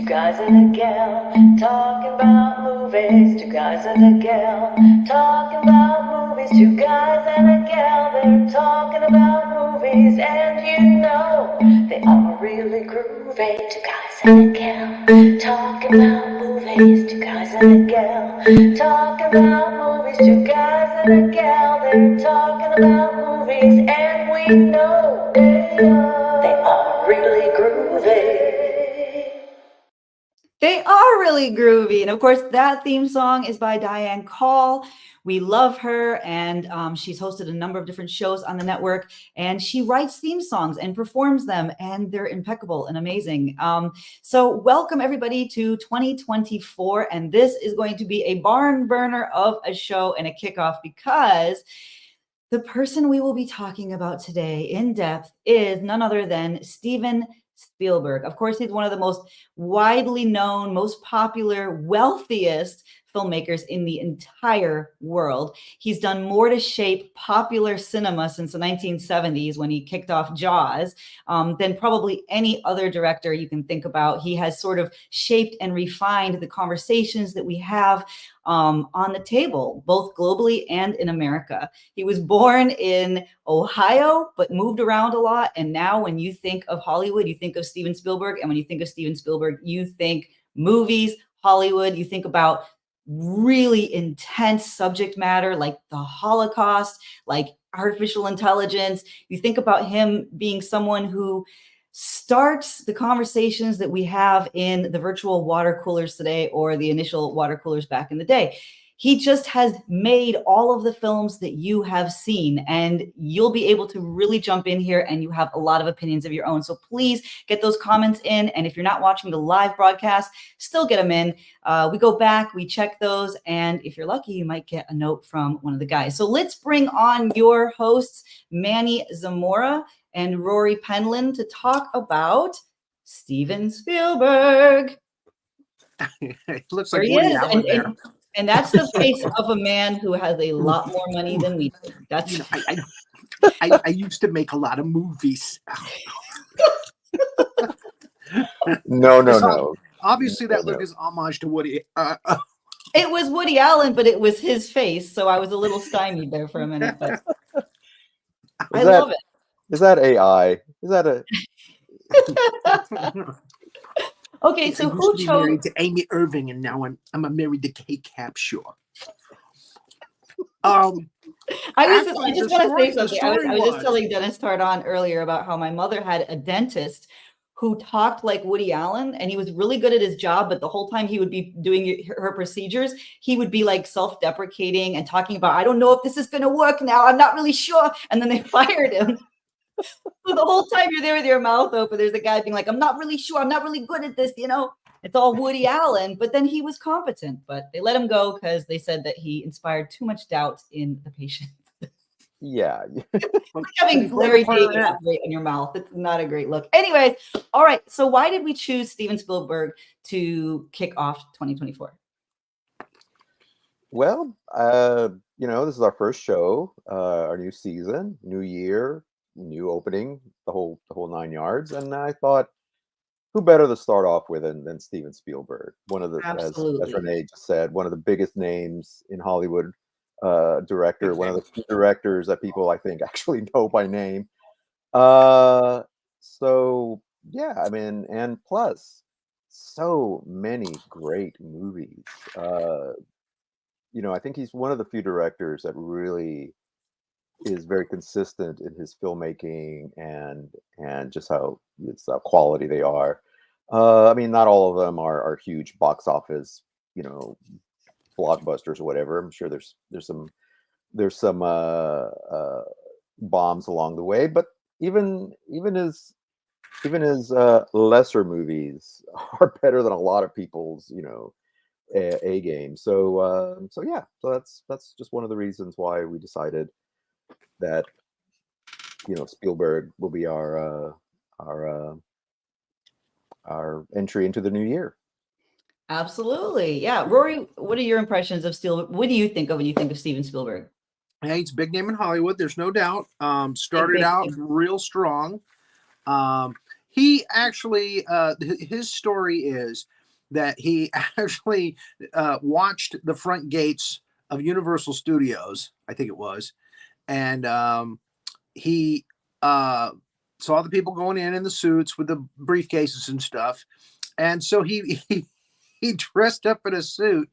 two guys and a gal, talking about movies. Two guys and a gal, talking about movies. Two guys and a gal, they're talking about movies. And you know, they are really groovy. Two guys and a gal, talking about movies. Two guys and a gal, talking about movies. Two guys and a gal, they're talking about movies. And we know they are really groovy. They are really groovy. And of course, that theme song is by Diane Call. We love her, and she's hosted a number of different shows on the network, and she writes theme songs and performs them, and they're impeccable and amazing. So welcome everybody to 2024, and this is going to be a barn burner of a show and a kickoff, because the person we will be talking about today in depth is none other than Steven Spielberg. Of course, he's one of the most widely known, most popular, wealthiest filmmakers in the entire world. He's done more to shape popular cinema since the 1970s, when he kicked off Jaws, than probably any other director you can think about. He has sort of shaped and refined the conversations that we have on the table, both globally and in America. He was born in Ohio, but moved around a lot. And now when you think of Hollywood, you think of Steven Spielberg. And when you think of Steven Spielberg, you think movies, Hollywood, you think about really intense subject matter like the Holocaust, like artificial intelligence. You think about him being someone who starts the conversations that we have in the virtual water coolers today, or the initial water coolers back in the day. He just has made all of the films that you have seen, and you'll be able to really jump in here, and you have a lot of opinions of your own. So please get those comments in. And if you're not watching the live broadcast, still get them in. We go back, we check those. And if you're lucky, you might get a note from one of the guys. So let's bring on your hosts, Manny Zamora and Rory Penland, to talk about Steven Spielberg. It looks like Woody Allen there. And that's the face of a man who has a lot more money than we do. That's, you know, I used to make a lot of movies. No. Obviously, that look is homage to Woody. It was Woody Allen, but it was his face, so I was a little stymied there for a minute. But I love it. Is that AI? Is that a? Okay, so who chose? Married to Amy Irving, and now I'm married to Kate Capshaw. I just want to say something. I was just telling Dennis Tardon earlier about how my mother had a dentist who talked like Woody Allen, and he was really good at his job, but the whole time he would be doing her procedures, he would be like self-deprecating and talking about, I don't know if this is going to work now. I'm not really sure. And then they fired him. So the whole time you're there with your mouth open, there's a guy being like, I'm not really sure. I'm not really good at this. You know, it's all Woody Allen. But then he was competent, but they let him go because they said that he inspired too much doubt in the patient. Yeah. It's like having Larry David operate in your mouth. It's not a great look. Anyways, all right. So why did we choose Steven Spielberg to kick off 2024? Well, this is our first show, our new season, new year, new opening, the whole 9 yards. And I thought, who better to start off with than Steven Spielberg? One of the, as Renee just said, one of the biggest names in Hollywood, director, one of the few directors that people, I think, actually know by name. So yeah, I mean, and plus so many great movies. I think he's one of the few directors that really is very consistent in his filmmaking and just how it's quality they are. I mean, not all of them are huge box office, blockbusters or whatever. I'm sure there's some bombs along the way, but even his lesser movies are better than a lot of people's a game. So that's just one of the reasons why we decided that Spielberg will be our entry into the new year. Absolutely. Yeah. Rory, what are your impressions of Spielberg? What do you think of when you think of Steven Spielberg? Yeah, he's a big name in Hollywood. There's no doubt. Started out real strong. He actually, his story is that he actually watched the front gates of Universal Studios, I think it was, and he saw the people going in the suits with the briefcases and stuff, and so he dressed up in a suit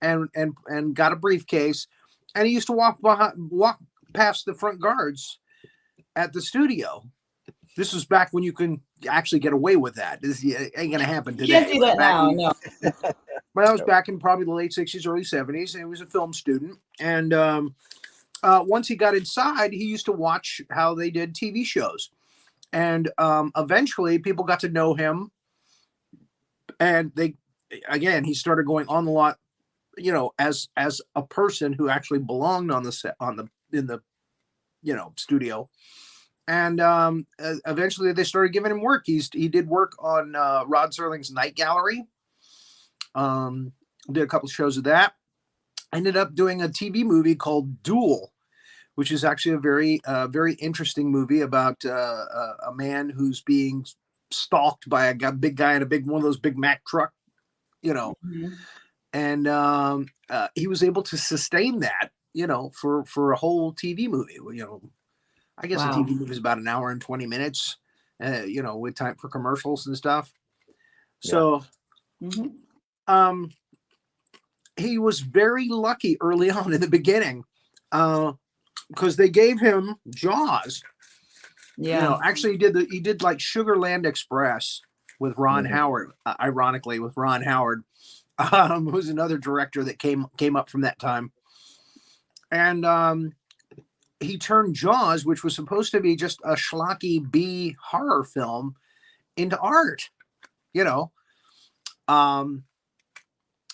and got a briefcase, and he used to walk past the front guards at the studio. This was back when you can actually get away with that. This ain't gonna happen You today. can't do that now. No. But that was back in probably the late 60s, early 70s, and he was a film student. And once he got inside, he used to watch how they did TV shows. And eventually people got to know him. And he started going on the lot, as a person who actually belonged on the set, in the studio. And eventually they started giving him work. He did work on Rod Serling's Night Gallery. Did a couple of shows of that. Ended up doing a TV movie called Duel, which is actually a very interesting movie about a man who's being stalked by a big guy in one of those big Mack truck, Mm-hmm. and he was able to sustain that, for a whole TV movie. I guess Wow. a TV movie is about an hour and 20 minutes, with time for commercials and stuff. So, Mm-hmm. He was very lucky early on in the beginning, because they gave him Jaws. Yeah. Actually he did like Sugarland Express with Ron Howard, ironically with Ron Howard, who's another director that came up from that time. And he turned Jaws, which was supposed to be just a schlocky B horror film, into art,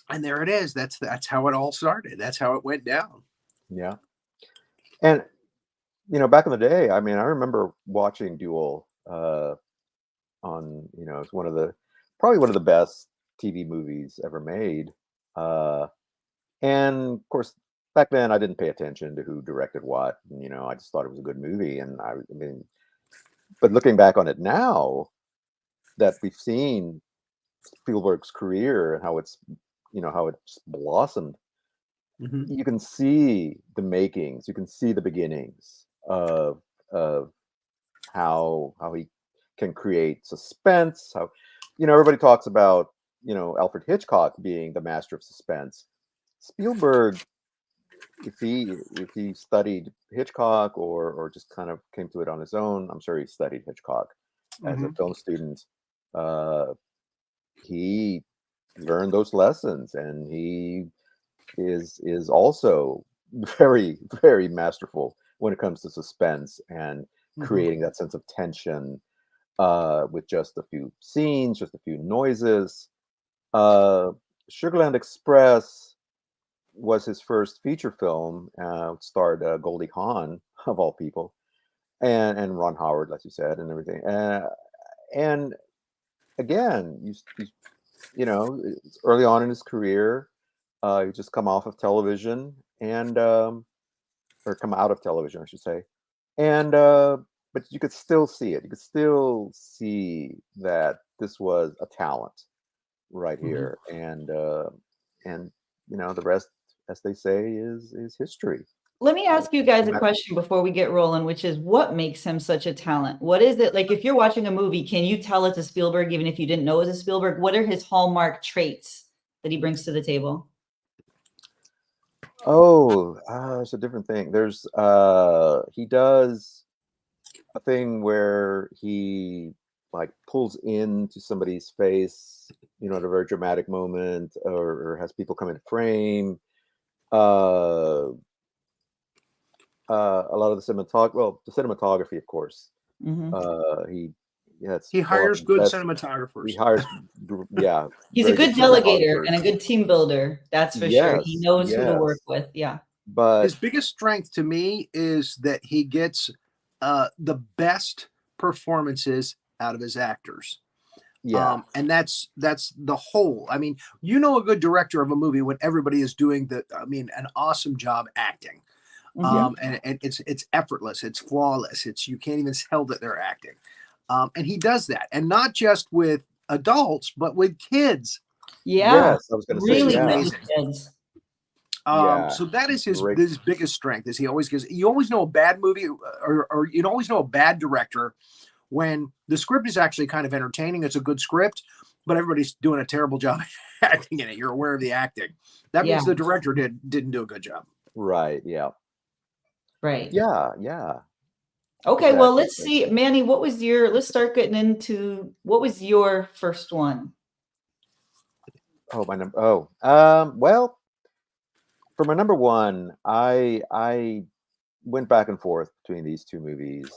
and there it is. That's how it all started. That's how it went down. Yeah. And back in the day, I mean, I remember watching Duel on, it's probably one of the best TV movies ever made. And of course, back then I didn't pay attention to who directed what. And, I just thought it was a good movie. And I mean, but looking back on it now that we've seen Spielberg's career and how it's blossomed, you can see the makings, you can see the beginnings of how he can create suspense. How everybody talks about Alfred Hitchcock being the master of suspense. Spielberg, if he studied Hitchcock or just kind of came to it on his own, I'm sure he studied Hitchcock as a film student. He learned those lessons, and he is also very, very masterful when it comes to suspense and creating that sense of tension with just a few scenes, just a few noises. Sugarland Express was his first feature film. It starred Goldie Hawn, of all people, and Ron Howard, like you said, and everything. And again, it's early on in his career, he just come off of television or come out of television, I should say, and but you could still see it. You could still see that this was a talent right here, and the rest, as they say, is history. Let me ask you guys a question before we get rolling, which is, what makes him such a talent? What is it? Like, if you're watching a movie, can you tell it's a Spielberg, even if you didn't know it was a Spielberg? What are his hallmark traits that he brings to the table? Oh, it's a different thing. There's he does a thing where he like pulls into somebody's face, at a very dramatic moment, or has people come in frame. A lot of the cinematography, of course. He hires good cinematographers. He hires, yeah. He's a good delegator and a good team builder. That's for sure. He knows who to work with. Yeah. But his biggest strength to me is that he gets the best performances out of his actors. Yeah. And that's the whole. I mean, a good director of a movie when everybody is doing an awesome job acting. And it's effortless, it's flawless, you can't even tell that they're acting. And he does that, and not just with adults, but with kids. Yeah, Yes, I was going to say, really is good yeah, with amazing. kids. yeah, So that is great. his biggest strength. Is he always gives. You always know a bad movie, or you always know a bad director when the script is actually kind of entertaining. It's a good script, but everybody's doing a terrible job acting in it. You're aware of the acting. That Yeah, means the director didn't do a good job. Right, yeah, right. yeah, yeah, Okay, well, exactly. let's see, Manny, let's start getting into what was your first one? Oh, my number. Oh, well, for my number one, I went back and forth between these two movies,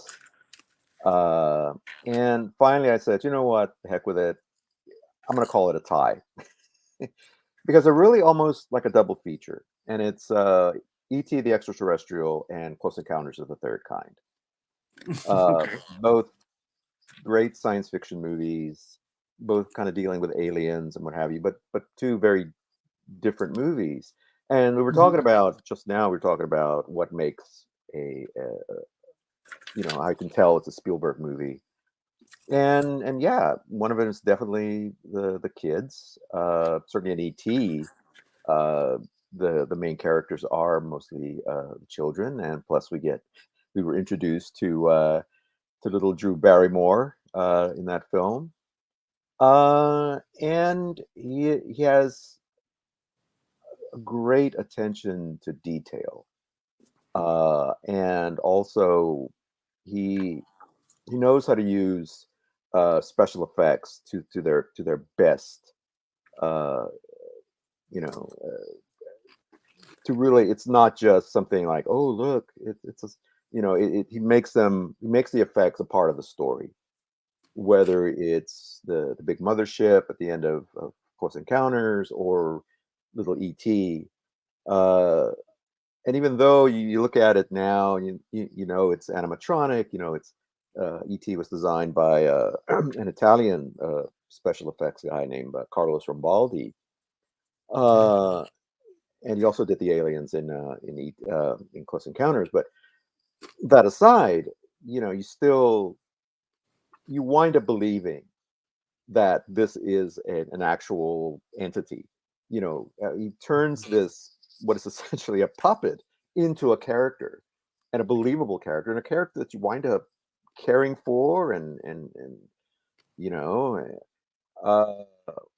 uh, and finally I said, you know what, the heck with it. I'm going to call it a tie because they're really almost like a double feature, and it's E.T. the Extraterrestrial and Close Encounters of the Third Kind. Okay. Both great science fiction movies, both kind of dealing with aliens and what have you, but two very different movies. And we were talking about just now. We were talking about what makes I can tell it's a Spielberg movie, and yeah, one of it is definitely the kids. Certainly in ET, uh, the main characters are mostly children, and plus we were introduced to little Drew Barrymore in that film. And he has a great attention to detail, and also he he knows how to use special effects to their best. Uh, you know, to really, it's not just something like, oh look, it's a, he makes he makes the effects a part of the story, whether it's the big mothership at the end of Close Encounters or little ET. Uh, and even though you look at it now, and you know it's animatronic, it's ET was designed by an Italian special effects guy named Carlos Rambaldi, uh, and he also did the aliens in Close Encounters. But that aside, you wind up believing that this is an actual entity. He turns this, what is essentially a puppet, into a character, and a believable character, and a character that you wind up caring for, and you know uh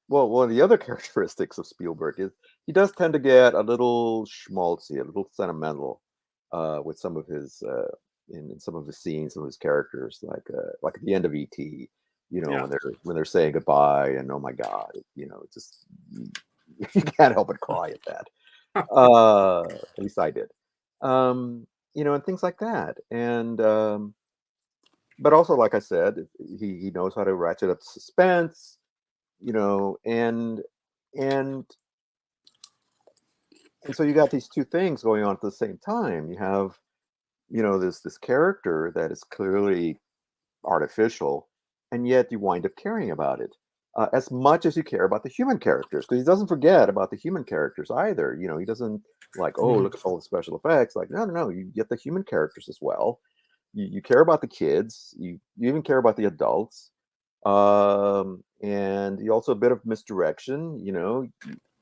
well, one of the other characteristics of Spielberg is he does tend to get a little schmaltzy, a little sentimental with some of his in some of the scenes, some of his characters, like at the end of ET, Yeah. when they're saying goodbye, and oh my God, it's just you can't help but cry at that. At least I did. And things like that. And but also, like I said, he knows how to ratchet up suspense, you know, and and so you got these two things going on at the same time. You have, this character that is clearly artificial, and yet you wind up caring about it as much as you care about the human characters, because he doesn't forget about the human characters either. He doesn't like, oh, look at all the special effects. Like, no, no, no, you get the human characters as well. You care about the kids. You even care about the adults. And you also a bit of misdirection.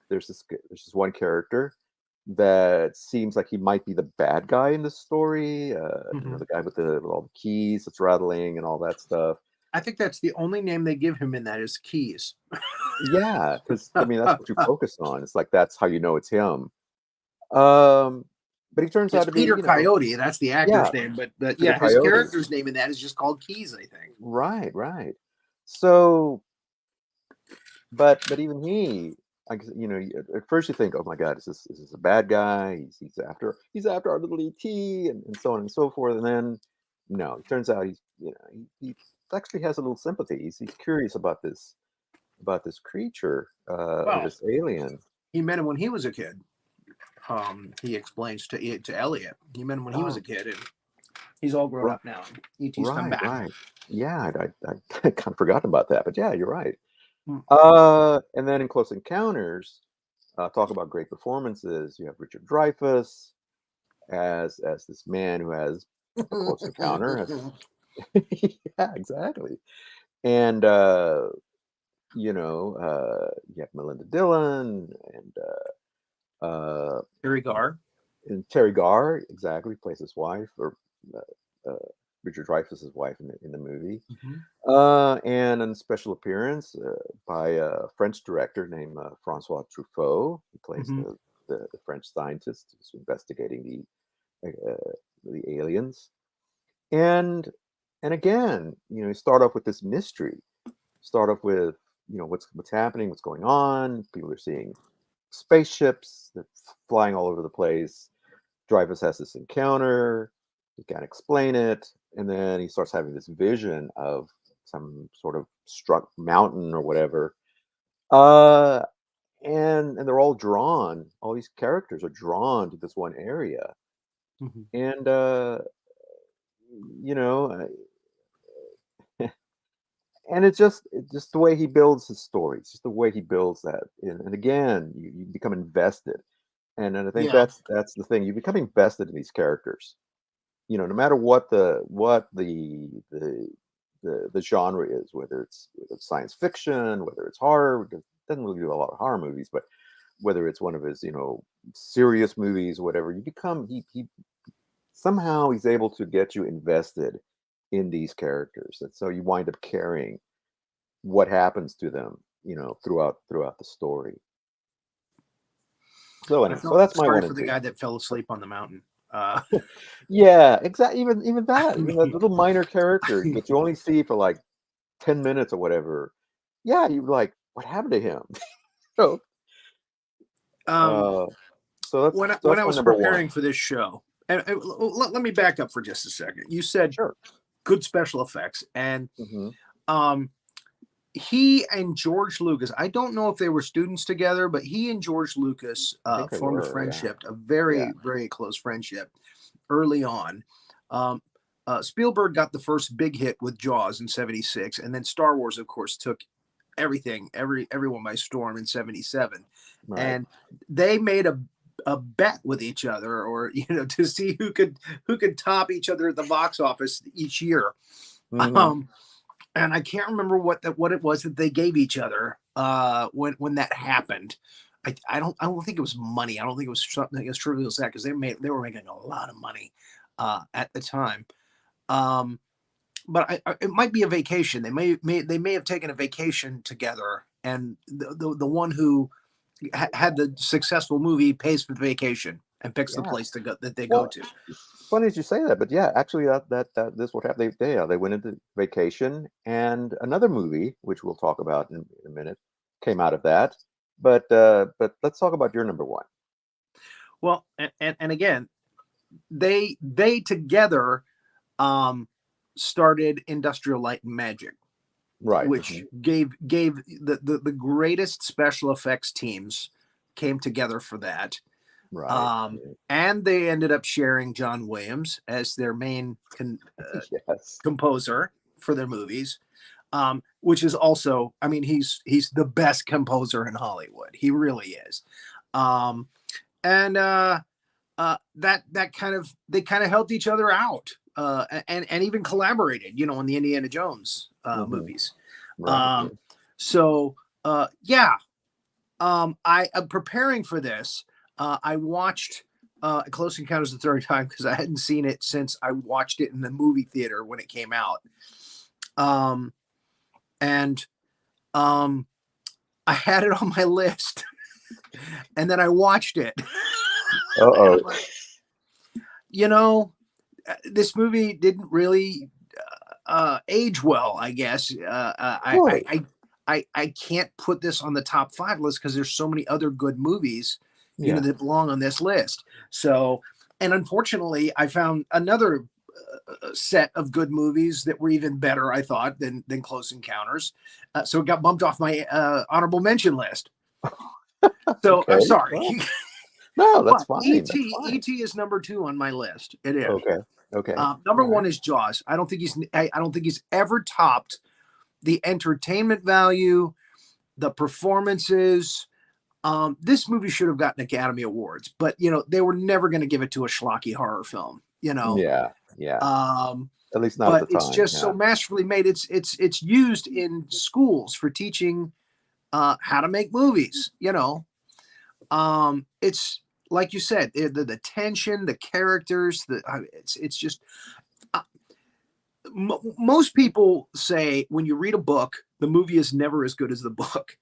There's this one character that seems like he might be the bad guy in the story. The guy with all the keys that's rattling and all that stuff. I think that's the only name they give him in that is Keys. Yeah, because I mean that's what you focus on. It's like that's how you know it's him. Um, but he turns It's out to be, Peter Coyote. That's the actor's yeah, name, but Peter yeah, his Coyote. character's name in that is just called Keys, I think. Right, right. So, but even he, at first you think, oh my God, is this a bad guy? He's after our little ET, and so on and so forth. And then no, it turns out he actually has a little sympathy. He's curious about this creature, or Well, this alien. he met him when he was a kid. He explains to Elliot. He met him when he was a Oh, kid, and he's all grown right, up now. E.T.'s come right, back. right. Yeah, I kind of forgotten about that, but yeah, you're right. Hmm. And then in Close Encounters, talk about great performances. You have Richard Dreyfuss as this man who has a close encounter. Yeah, exactly. And you know, you have Melinda Dillon uh, Harry Gar. and Terry Garr, exactly, plays his wife, or uh, Richard Dreyfuss's wife in the movie. Mhm. And a special appearance by a French director named Francois Truffaut. He plays Mhm. the French scientist who's investigating the aliens. And and again, you know, you start off with this mystery. Start off with, you know, what's happening, what's going on. People are seeing spaceships that flying all over the place. Dreyfus has this encounter. He can't explain it, and then he starts having this vision of some sort of struck mountain or whatever. Uh, and they're all drawn. All these characters are drawn to this one area, Mhm. and you know, and it's just the way he builds his stories, just the way he builds that. And again, you become invested, and I think Yeah. that's the thing. You become invested in these characters. You know, no matter what the genre is, whether it's science fiction, whether it's horror, doesn't really do a lot of horror movies, but whether it's one of his, you know, serious movies, whatever, you become he somehow he's able to get you invested in these characters, and so you wind up caring what happens to them, you know, throughout the story. So I anyway, so felt that's my sorry one for and the two. guy that fell asleep on the mountain. Uh, Yeah, exactly. Even I that, even that mean, little minor character that you only see for like 10 minutes or whatever. Yeah, you were like, what happened to him? So, um, uh, so when I that's my was number one. preparing for this show, and let me back up for just a second. You said Sure. good special effects, and Hmm. um, he and George Lucas. I don't know if they were students together, but he and George Lucas I think they formed a were. Yeah. friendship, a Yeah. very close friendship early on. Um, Spielberg got the first big hit with Jaws in '76, and then Star Wars, of course, took everyone by storm in '77, Right. and they made a bet with each other, or to see who could top each other at the box office each year. Hmm. Um, and I can't remember what it was that they gave each other when that happened. I don't think it was money. I don't think it was something as trivial as that, because they were making a lot of money at the time. Um, but it might be a vacation. They may have taken a vacation together, and the one who had the successful movie pays for the vacation and picks the Yeah. place to go that they go Well, to. it's funny as you say that, but yeah, actually, that this what happened. They went into vacation, and another movie, which we'll talk about in a minute, came out of that. But let's talk about your number one. Well, and again, they together um, started Industrial Light and Magic, Right. which gave the greatest special effects teams came together for that. Right. And they ended up sharing John Williams as their main Yes. composer for their movies, which is also, I mean, he's the best composer in Hollywood. He really is. Um, and that kind of they kind of helped each other out, and even collaborated, on the Indiana Jones Hmm. movies. Right. Um, so yeah, I am preparing for this. I watched Close Encounters of the Third Time because I hadn't seen it since I watched it in the movie theater when it came out. Um, and I had it on my list, and then I watched it, and I'm Uh-oh. like, this movie didn't really age well, I guess. Really? I can't put this on the top 5 list because there's so many other good movies, Yeah. that belong on this list. So, and unfortunately, I found another set of good movies that were even better, I thought, than Close Encounters. So it got bumped off my honorable mention list. So Okay. I'm sorry. Well, no, that's But fine. That's E.T. fine. E.T. is number 2 on my list. It is. Okay. Okay. Number All right. 1 is Jaws. I don't think he's ever topped the entertainment value, the performances. This movie should have gotten Academy Awards, but they were never going to give it to a schlocky horror film. Yeah. Yeah. Um, At least not but at the it's time. just Yeah. so masterfully made. It's used in schools for teaching how to make movies. It's like you said, the tension, the characters, it's just most people say when you read a book, the movie is never as good as the book.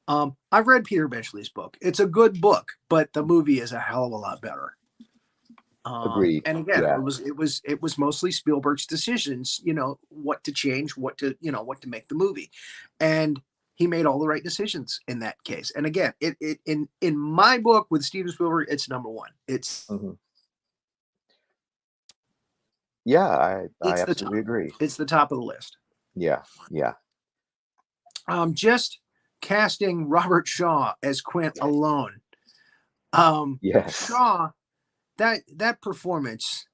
I've read Peter Benchley's book. It's a good book, but the movie is a hell of a lot better. Agreed. And again, Yeah. it was mostly Spielberg's decisions, what to change, what to make the movie, and he made all the right decisions in that case. And again, it in my book with Steven Spielberg, it's number one. It's Mhm. Yeah, I it's the absolutely top. agree. It's the top of the list. Yeah, yeah. Just casting Robert Shaw as Quint alone. Yes. Shaw, that performance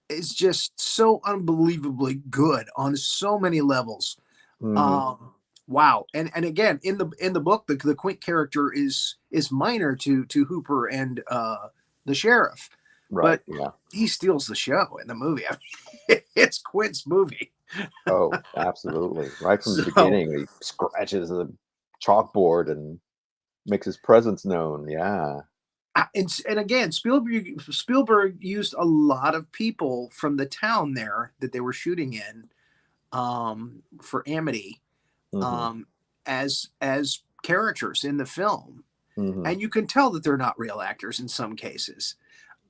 is just so unbelievably good on so many levels. Mhm. Wow. And again, in the book, the Quint character is minor to Hooper and the sheriff, Right. but Yeah. he steals the show in the movie. I mean, it's Quint's movie. Oh, absolutely. Right from the So beginning, he scratches the chalkboard and makes his presence known. Yeah. and again, Spielberg used a lot of people from the town there that they were shooting in for Amity Mhm. as characters in the film, Mhm. and you can tell that they're not real actors in some cases.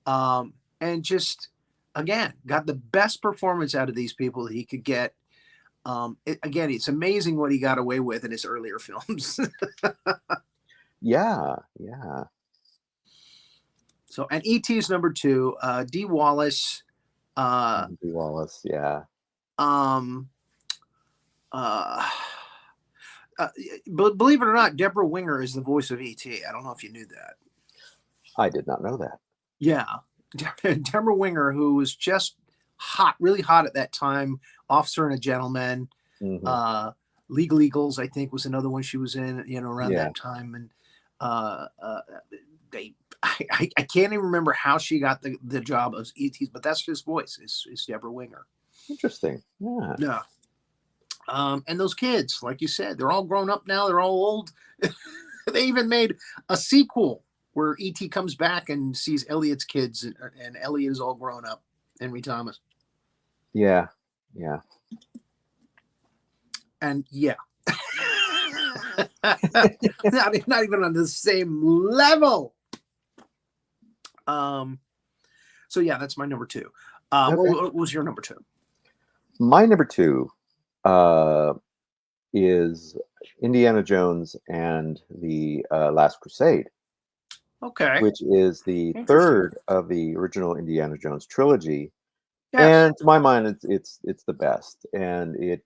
And just again got the best performance out of these people that he could get. Again, it's amazing what he got away with in his earlier films. Yeah. Yeah. So, and E.T. is number two. D. Wallace. D. Wallace. Yeah. Um, uh, but believe it or not, Deborah Winger is the voice of E.T. I don't know if you knew that. I did not know that. Yeah, Deborah Winger, who was just hot, really hot at that time. Officer and a Gentleman. Mhm. Legal Eagles, I think, was another one she was in, around Yeah. that time. And I can't even remember how she got the job of E.T., but that's his voice, is Deborah Winger. Interesting. Yeah. Yeah. And those kids, like you said, they're all grown up now. They're all old. They even made a sequel where E.T. comes back and sees Elliot's kids, and Elliot is all grown up. Henry Thomas. Yeah. Yeah. And yeah. not even on the same level. So yeah, that's my number two. Okay. What was your number two? My number two is Indiana Jones and the Last Crusade, Okay. which is the Interesting. third of the original Indiana Jones trilogy. Yes. And to my mind, it's the best. And it,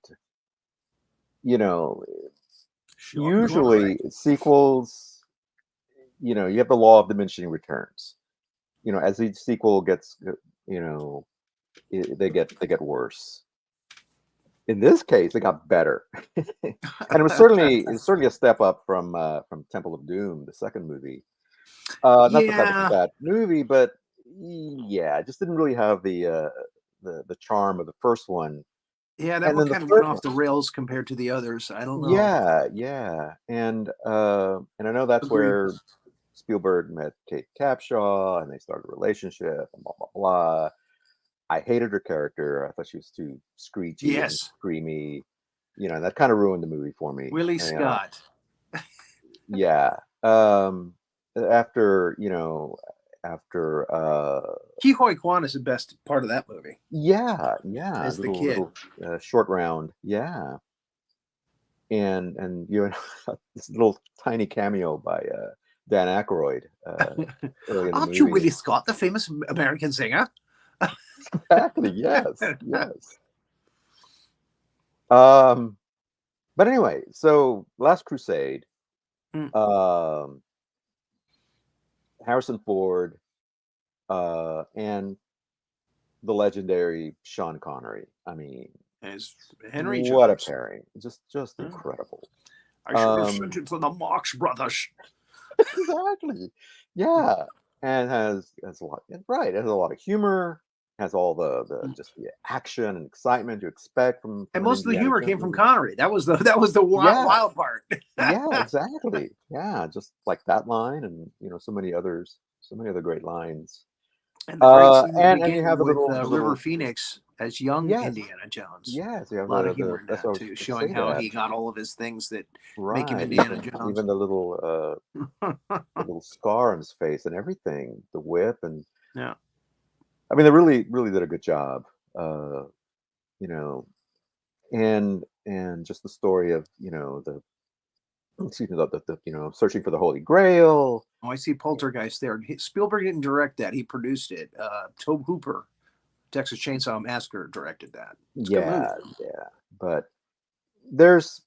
Sure. usually sequels, you have the law of diminishing returns. As each sequel gets, they get worse. In this case, it got better, and it was certainly a step up from Temple of Doom, the second movie. Not that that was Yeah. a bad movie, but yeah, it just didn't really have the charm of the first one. Yeah, that And one then the kind of third went off the rails compared to the others. I don't know. yeah, and I know that's Agreed. where Spielberg met Kate Capshaw, and they started a relationship, and blah blah blah. I hated her character. I thought she was too screechy and Yes. screamy. And that kind of ruined the movie for me. Willie And, Scott. yeah. After Ke Huy Quan is the best part of that movie. yeah, As the little kid. short round, yeah. And this little tiny cameo by Dan Aykroyd early in the Aren't you movie. Willie Scott, the famous American singer? Exactly. Yes. Yes. But anyway, so Last Crusade, Mm. Harrison Ford, and the legendary Sean Connery. I mean, As Henry what Jones. a pairing! Just incredible. I should have sent it to the Marx Brothers. Exactly. Yeah, and has a lot. Right, it has a lot of humor. has all the just the action and excitement you expect from And an most of the Indiana humor Jones came from movie. Connery. That was the Yeah. wild part. Yeah, exactly. Yeah, just like that line, and so many others, so many other great lines. And the great scene at the And you beginning have the with little River Phoenix as young yes, Indiana Jones. yes, you A have lot of the humor in that's what I that was too, going to showing say how that. he got all of his things that make him Right, Indiana Jones. even the little scar on his face and everything, the whip, and Yeah. I mean they really did a good job. You know, and just the story of the excuse me the searching for the Holy Grail. Oh, I see Poltergeist there. Spielberg didn't direct that; he produced it. Tobe Hooper, Texas Chainsaw Massacre, directed that. It's a good movie. Yeah, but there's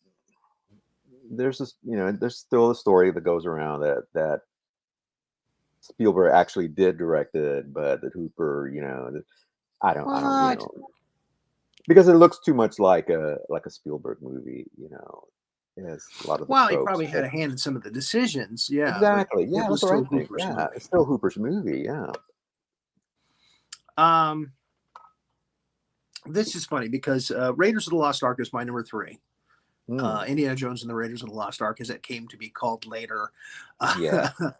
this there's still a story that goes around that Spielberg actually did direct it, but that Hooper, I don't, What? because it looks too much like a Spielberg movie, it has a lot of the Well, he tropes, probably had but a hand in some of the decisions, yeah, but exactly, it yeah, that's was what I Tobe think. Hooper's Yeah, movie. it's still Hooper's movie. Yeah. This is funny because Raiders of the Lost Ark is my number 3. Mm, Indiana Jones and the Raiders of the Lost Ark, as it came to be called later. yeah, yeah.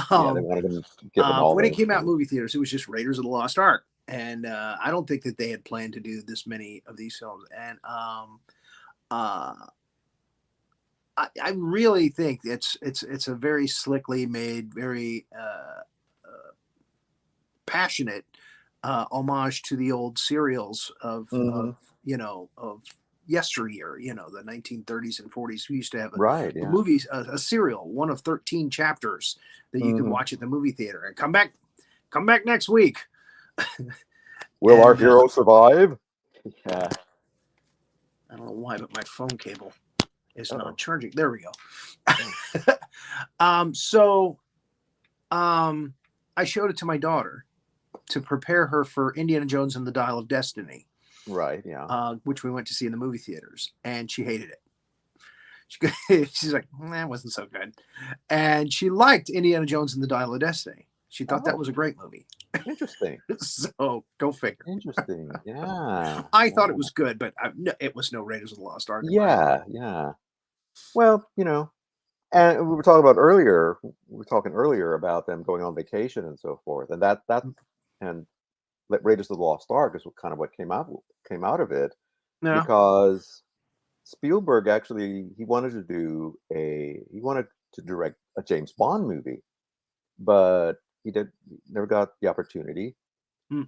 They wanted to give them all When it the came out in movie theaters, it was just Raiders of the Lost Ark, and I don't think that they had planned to do this many of these films. And uh, I really think it's a very slickly made, very passionate homage to the old serials of hmm of yesteryear, the 1930s and 40s. We used to have right. a Yeah. movie, a serial, one of 13 chapters that you could hmm watch at the movie theater and come back next week. Will our And hero survive? Yeah. I don't know why, but my phone cable is Uh-oh. not charging. There we go. Oh. So I showed it to my daughter to prepare her for Indiana Jones and the Dial of Destiny, Right. Yeah. which we went to see in the movie theaters, and she hated it. She's like, that wasn't so good. And she liked Indiana Jones and the Dial of Destiny. She thought that Oh, was a great movie. interesting. So go figure. Interesting. Yeah. I thought Yeah. it was good, but it was no Raiders of the Lost Ark in my Yeah. opinion. Yeah. Well, and we were talking about earlier. We were talking earlier about them going on vacation and so forth, and that and Raiders of the Lost Ark is kind of what came out of it, No. because Spielberg actually he wanted to direct a James Bond movie, but he never got the opportunity. Hmm.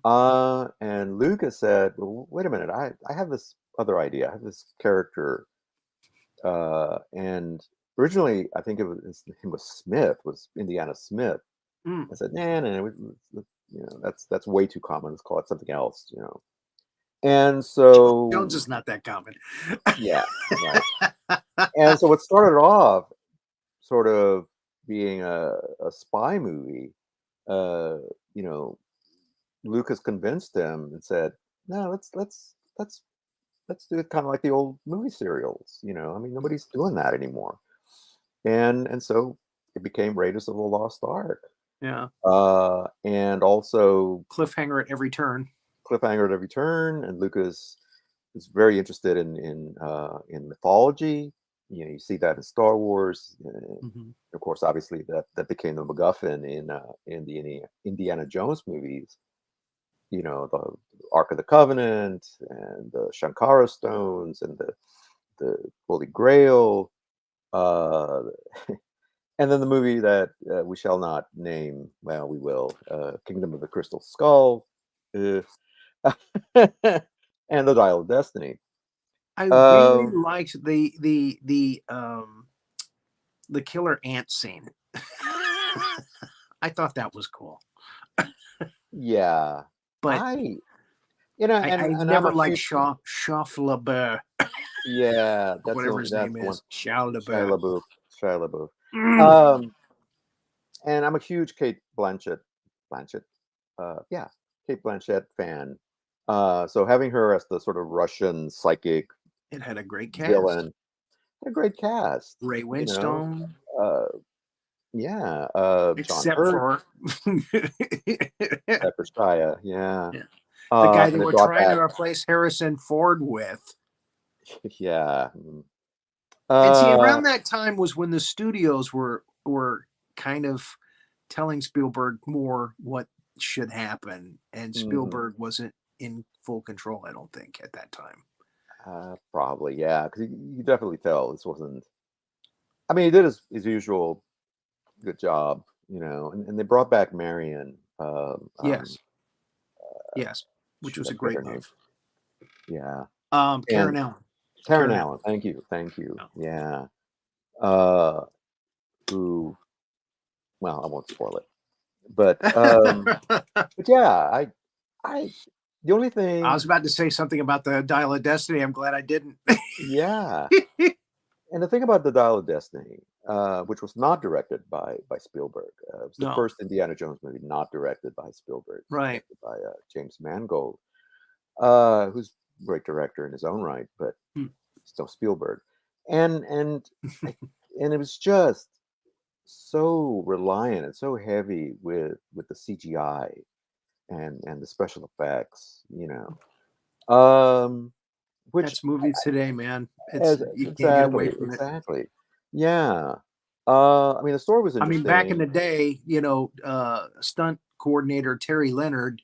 And Lucas said, "Well, wait a minute, I have this other idea. I have this character." And originally, I think his name was Smith, was Indiana Smith. Hmm. I said, nah, that's way too common. Let's call it something else. And Jones so, is not that common. yeah, right. And so, what started off sort of being a spy movie, uh, you know, Lucas convinced him and said, no, let's do it kind of like the old movie serials. I mean, nobody's doing that anymore. And so it became Raiders of the Lost Ark. Yeah. And also Cliffhanger at every turn. cliffhanger at every turn. And Lucas is very interested in mythology. You see that in Star Wars. Mm-hmm. Of course, obviously that became the MacGuffin in the Indiana Jones movies. The Ark of the Covenant and the Shankara stones and the Holy Grail. And then the movie that we shall not name, well, we will, Kingdom of the Crystal Skull, and the Dial of Destiny. I really liked the killer ant scene. I thought that was cool. Yeah, But I I'm a never liked huge, Schauffele, yeah, whatever his name the one, is. Shia Shia LaBeouf, Shia LaBeouf. LaBeouf. And I'm a huge Kate Blanchett, yeah, Kate Blanchett fan. So having her as the sort of Russian psychic It had a great cast. villain, a great cast. Ray Winstone. Yeah, John Except Hurt, for except for Shia, yeah. Yeah. The guy they And they were brought trying back, to replace Harrison Ford with. yeah. And see, Uh, around that time was when the studios were kind of telling Spielberg more what should happen, and mhm. Spielberg wasn't in full control, I don't think, at that time. Probably, yeah, because you definitely tell this wasn't. I mean, he did his usual good job, and they brought back Marion. Yes, yes, which Shoot, was I a forget great her name. move. Yeah, Karen and Allen. Karen Karen Allen. Allen. Thank you, thank you. Oh. Yeah, uh, who? Well, I won't spoil it, but yeah, I, the only I was thing, about to say something about the Dial of Destiny. I'm glad I didn't. yeah, and the thing about the Dial of Destiny, which was not directed by Spielberg, it was the No, first Indiana Jones movie not directed by Spielberg, right. directed by James Mangold, who's a great director in his own right, but Hmm. still Spielberg, and I, and it was just so reliant and so heavy with the CGI and the special effects, which That's movies today, man. It's as you can't get away exactly, from it. exactly, yeah. I mean, the story was I mean, back in interesting. the day, stunt coordinator Terry Leonard,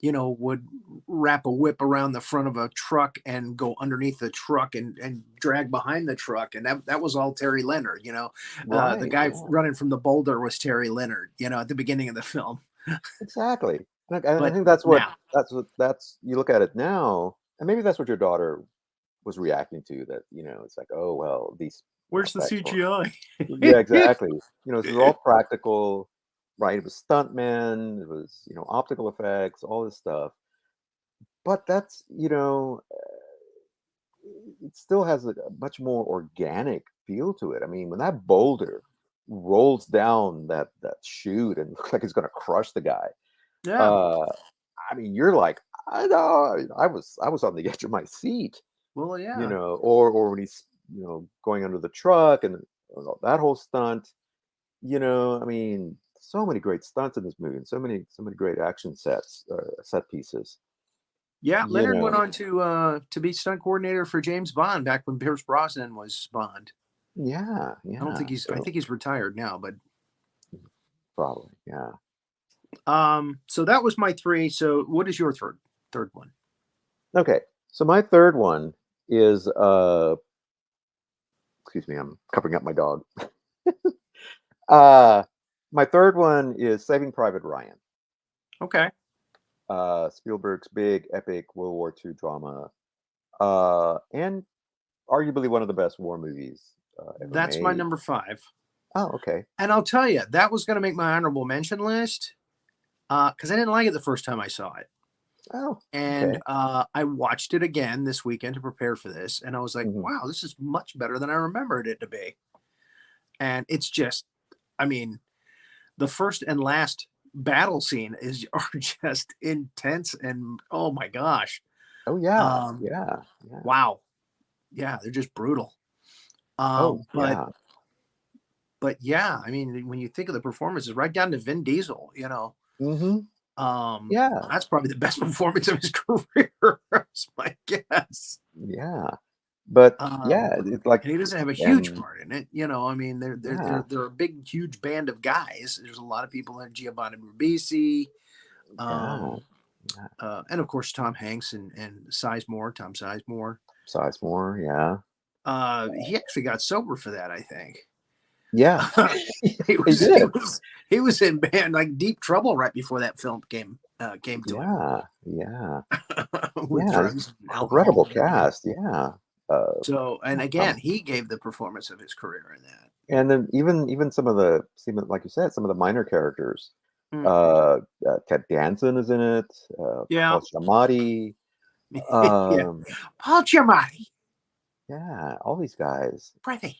would wrap a whip around the front of a truck and go underneath the truck and drag behind the truck. And that was all Terry Leonard, the Right, guy yeah, running from the boulder was Terry Leonard, at the beginning of the film. exactly. And I But think now, that's you look at it now, and maybe that's what your daughter was reacting to, that it's like, oh well, these where's the effects were, CGI? yeah, exactly. This was all practical, right? It was stuntmen, it was optical effects, all this stuff. But that's it still has a much more organic feel to it. I mean, when that boulder rolls down that chute and looks like it's going to crush the guy, Yeah. uh, I mean, you're like, I know, I was on the edge of my seat, Well, yeah. or when he's going under the truck and that whole stunt. I mean, so many great stunts in this movie, and so many great action set pieces. Yeah, You Leonard went know, on to be stunt coordinator for James Bond back when Pierce Brosnan was Bond. yeah, I don't yeah. think I So think he's retired now, but probably, yeah. so that was my three. So what is your third one? Okay, so my third one is excuse me, I'm covering up my dog. uh, my third one is Saving Private Ryan. Okay. Spielberg's big epic World War II drama, and arguably one of the best war movies ever That's my made. number 5. Oh, okay. And I'll tell you, that was going to make my honorable mention list because I didn't like it the first time I saw it. Oh, And okay. I watched it again this weekend to prepare for this. And I was like, Mhm. wow, this is much better than I remembered it to be. And it's just, I mean, the first and last battle scene are just intense. And oh my gosh. Oh, yeah, Um, yeah, yeah. wow. Yeah, they're just brutal. Oh, But yeah. yeah, I mean, when you think of the performances, right down to Vin Diesel, Mhm. Yeah, that's probably the best performance of his career, is my guess. yeah. But Um, yeah, it's like, and he doesn't have a huge and part in it, I mean, yeah, they're a big, huge band of guys. There's a lot of people in Giovanni Ribisi, yeah, um, yeah. and of course Tom Hanks and Tom Sizemore. Sizemore, yeah. He actually got sober for that, I think. Yeah. he He was he did. was he was in band like deep trouble right before that film came to him Yeah, yeah, with yeah, it's drugs and alcohol incredible and everything. cast, yeah. Uh, So, and um, again, he gave the performance of his career in that. and then even like you said, some of the minor characters, Mm, uh, Ted Danson is in it, yeah, Paul Giamatti, yeah. um, Paul Giamatti, yeah, all these guys. pretty.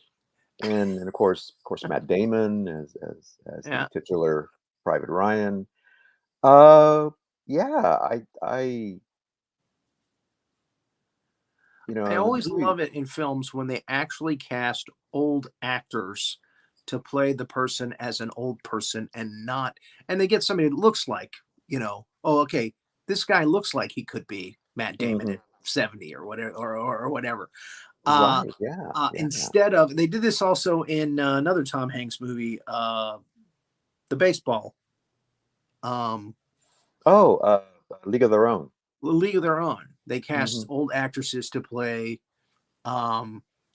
And of course Matt Damon as the Yeah, titular Private Ryan. Uh, yeah, I I the always movie. love it in films when they actually cast old actors to play the person as an old person and they get somebody that looks like, oh, okay, this guy looks like he could be Matt Damon Mhm. at 70 or whatever, or whatever. Right. Yeah. Yeah. Instead of, they did this also in another Tom Hanks movie, the baseball, Oh, League of Their Own. League of Their Own. They cast Hmm. old actresses to play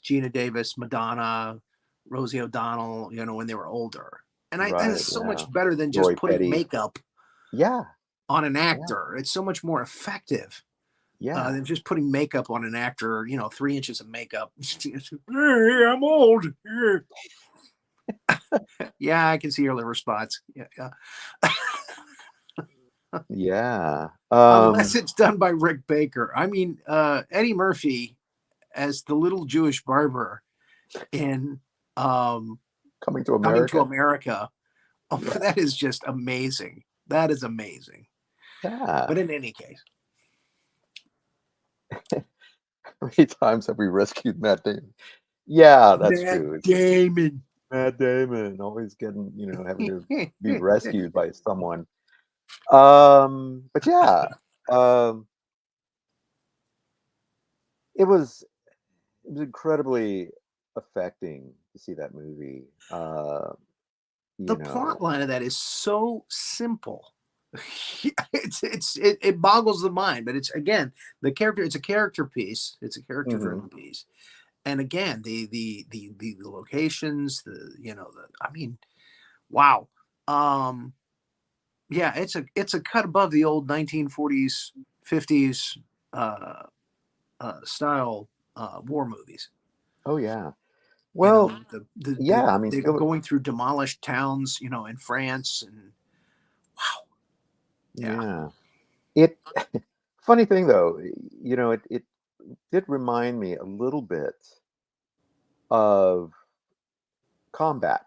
Gina Davis, Madonna, Rosie O'Donnell, when they were older. And that Right. is so Yeah. much better than just Rory putting Petty. makeup Yeah. on an Yeah. actor. It's so much more effective Yeah. than just putting makeup on an actor, 3 inches of makeup. Hey, I'm old. Yeah, I can see your liver spots. Yeah, yeah. Yeah. Unless it's done by Rick Baker. I mean, Eddie Murphy as the little Jewish barber in Coming to Coming to America. America. Oh, Yeah. that is just amazing. That is amazing. Yeah. But in any case, How many times have we rescued Matt Damon? Yeah, that's Matt true. Damon. Matt Damon always getting, having to be rescued by someone. But yeah, um, it was incredibly affecting to see that movie. The You plot know, line of that is so simple. It boggles the mind, but it's, again, the character. It's a character piece. It's a character hmm driven piece, and again, the locations, I mean, wow. Um, yeah, it's a cut above the old 1940s, 50s uh, style war movies. oh yeah. You Well, know, yeah. I mean, they're still, going through demolished towns, in France, and wow, yeah. yeah. It. Funny thing though, it did remind me a little bit of Combat,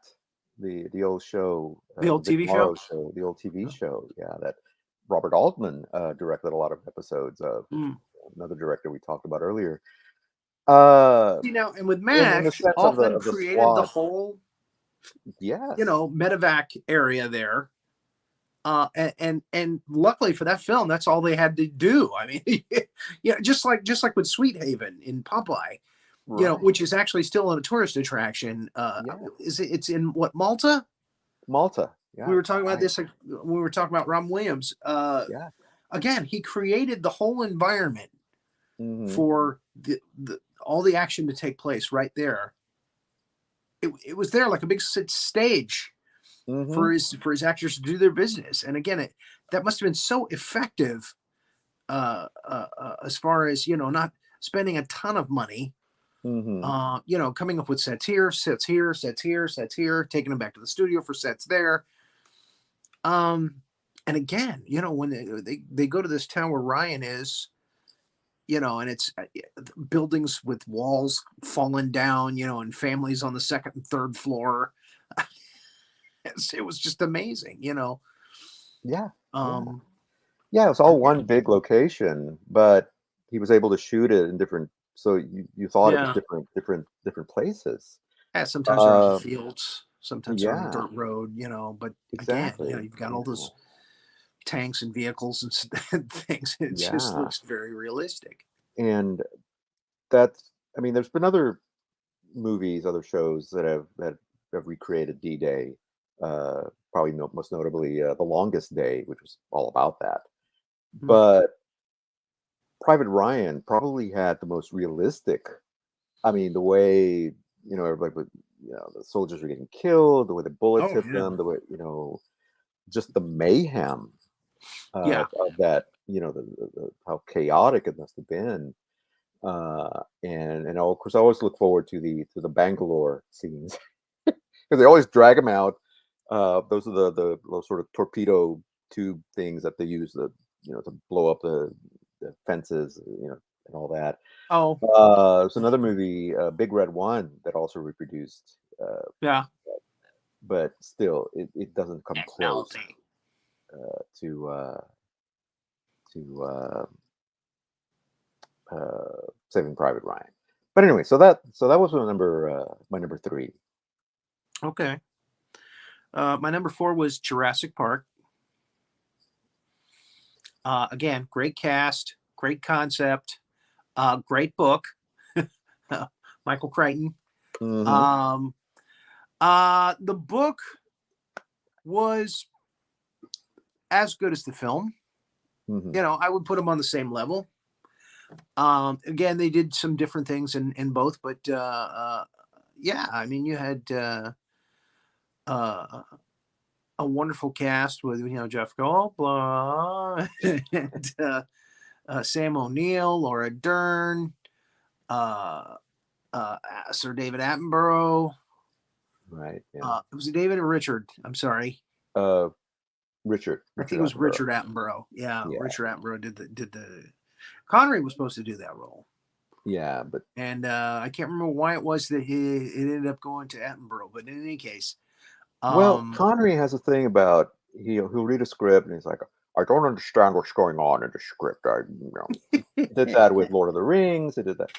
the old show, The the old Vic TV show. Morrow show, the old TV show, yeah, that Robert Altman directed a lot of episodes of. Mm. Another director we talked about earlier. Uh, And with in the MASH, sense of Altman the created the squad, whole, yes. medevac area there. And luckily for that film, that's all they had to do. I mean, just like with Sweet Haven in Popeye, Right. which is actually still a tourist attraction. Yeah. It's in what, Malta? Malta. We Yeah. were talking about Right. this, like, when we were talking about Robin Williams. Yeah. Again, he created the whole environment Hmm. for the all the action to take place right there. It was there like a big stage Hmm. for his actors to do their business. And again, that must have been so effective, as far as, not spending a ton of money, Hmm. coming up with sets here, sets here, sets here, sets here, taking them back to the studio for sets there. Um, and again, when they go to this town where Ryan is, and it's buildings with walls falling down, and families on the second and third floor. It was just amazing. Yeah. Yeah. Um, Yeah. It was all one big location, but he was able to shoot it in different. So you thought it was yeah. different places. Yeah, sometimes they're out in the Uh, fields, sometimes they're on a yeah. dirt road. But again, Exactly. you've got You all those know. tanks and vehicles and things. It just Yeah. looks very realistic. And that's, I mean, there's been other movies, other shows that have recreated D-Day. Probably most notably, The Longest Day, which was all about that. Hmm. But Private Ryan probably had the most realistic. I mean, the way everybody would, the soldiers were getting killed, the way the bullets Oh hit yeah, them, the way just the mayhem yeah. of that. How chaotic it must have been. And of course, I always look forward to the Bangalore scenes because they always drag them out. Those are the those sort of torpedo tube things that they use to blow up the fences, and all that. Oh There's another movie, Big Red One, that also reproduced, yeah. but still, it doesn't come close Technology. to Saving Private Ryan. But anyway, so that was my number three. Okay. My number 4 was Jurassic Park. Again, great cast, great concept, great book. Michael Crichton. Mhm. The book was as good as the film. Mhm. You know, I would put them on the same level. Again, they did some different things in both, but yeah, I mean, you had uh, a wonderful cast with Jeff Goldblum and Sam O'Neill, Laura Dern, uh, Sir David Attenborough. Right. Yeah. Was it David or Richard? I'm sorry. Uh, Richard. I think Richard it was Attenborough. Richard Attenborough. Yeah, Yeah. Richard Attenborough did the. Connery was supposed to do that role, Yeah, but and I can't remember why it was that it ended up going to Attenborough. But in any case, well, um, Connery has a thing about he'll read a script and he's like, I don't understand what's going on in the script. Did that with Lord of the Rings. He did that,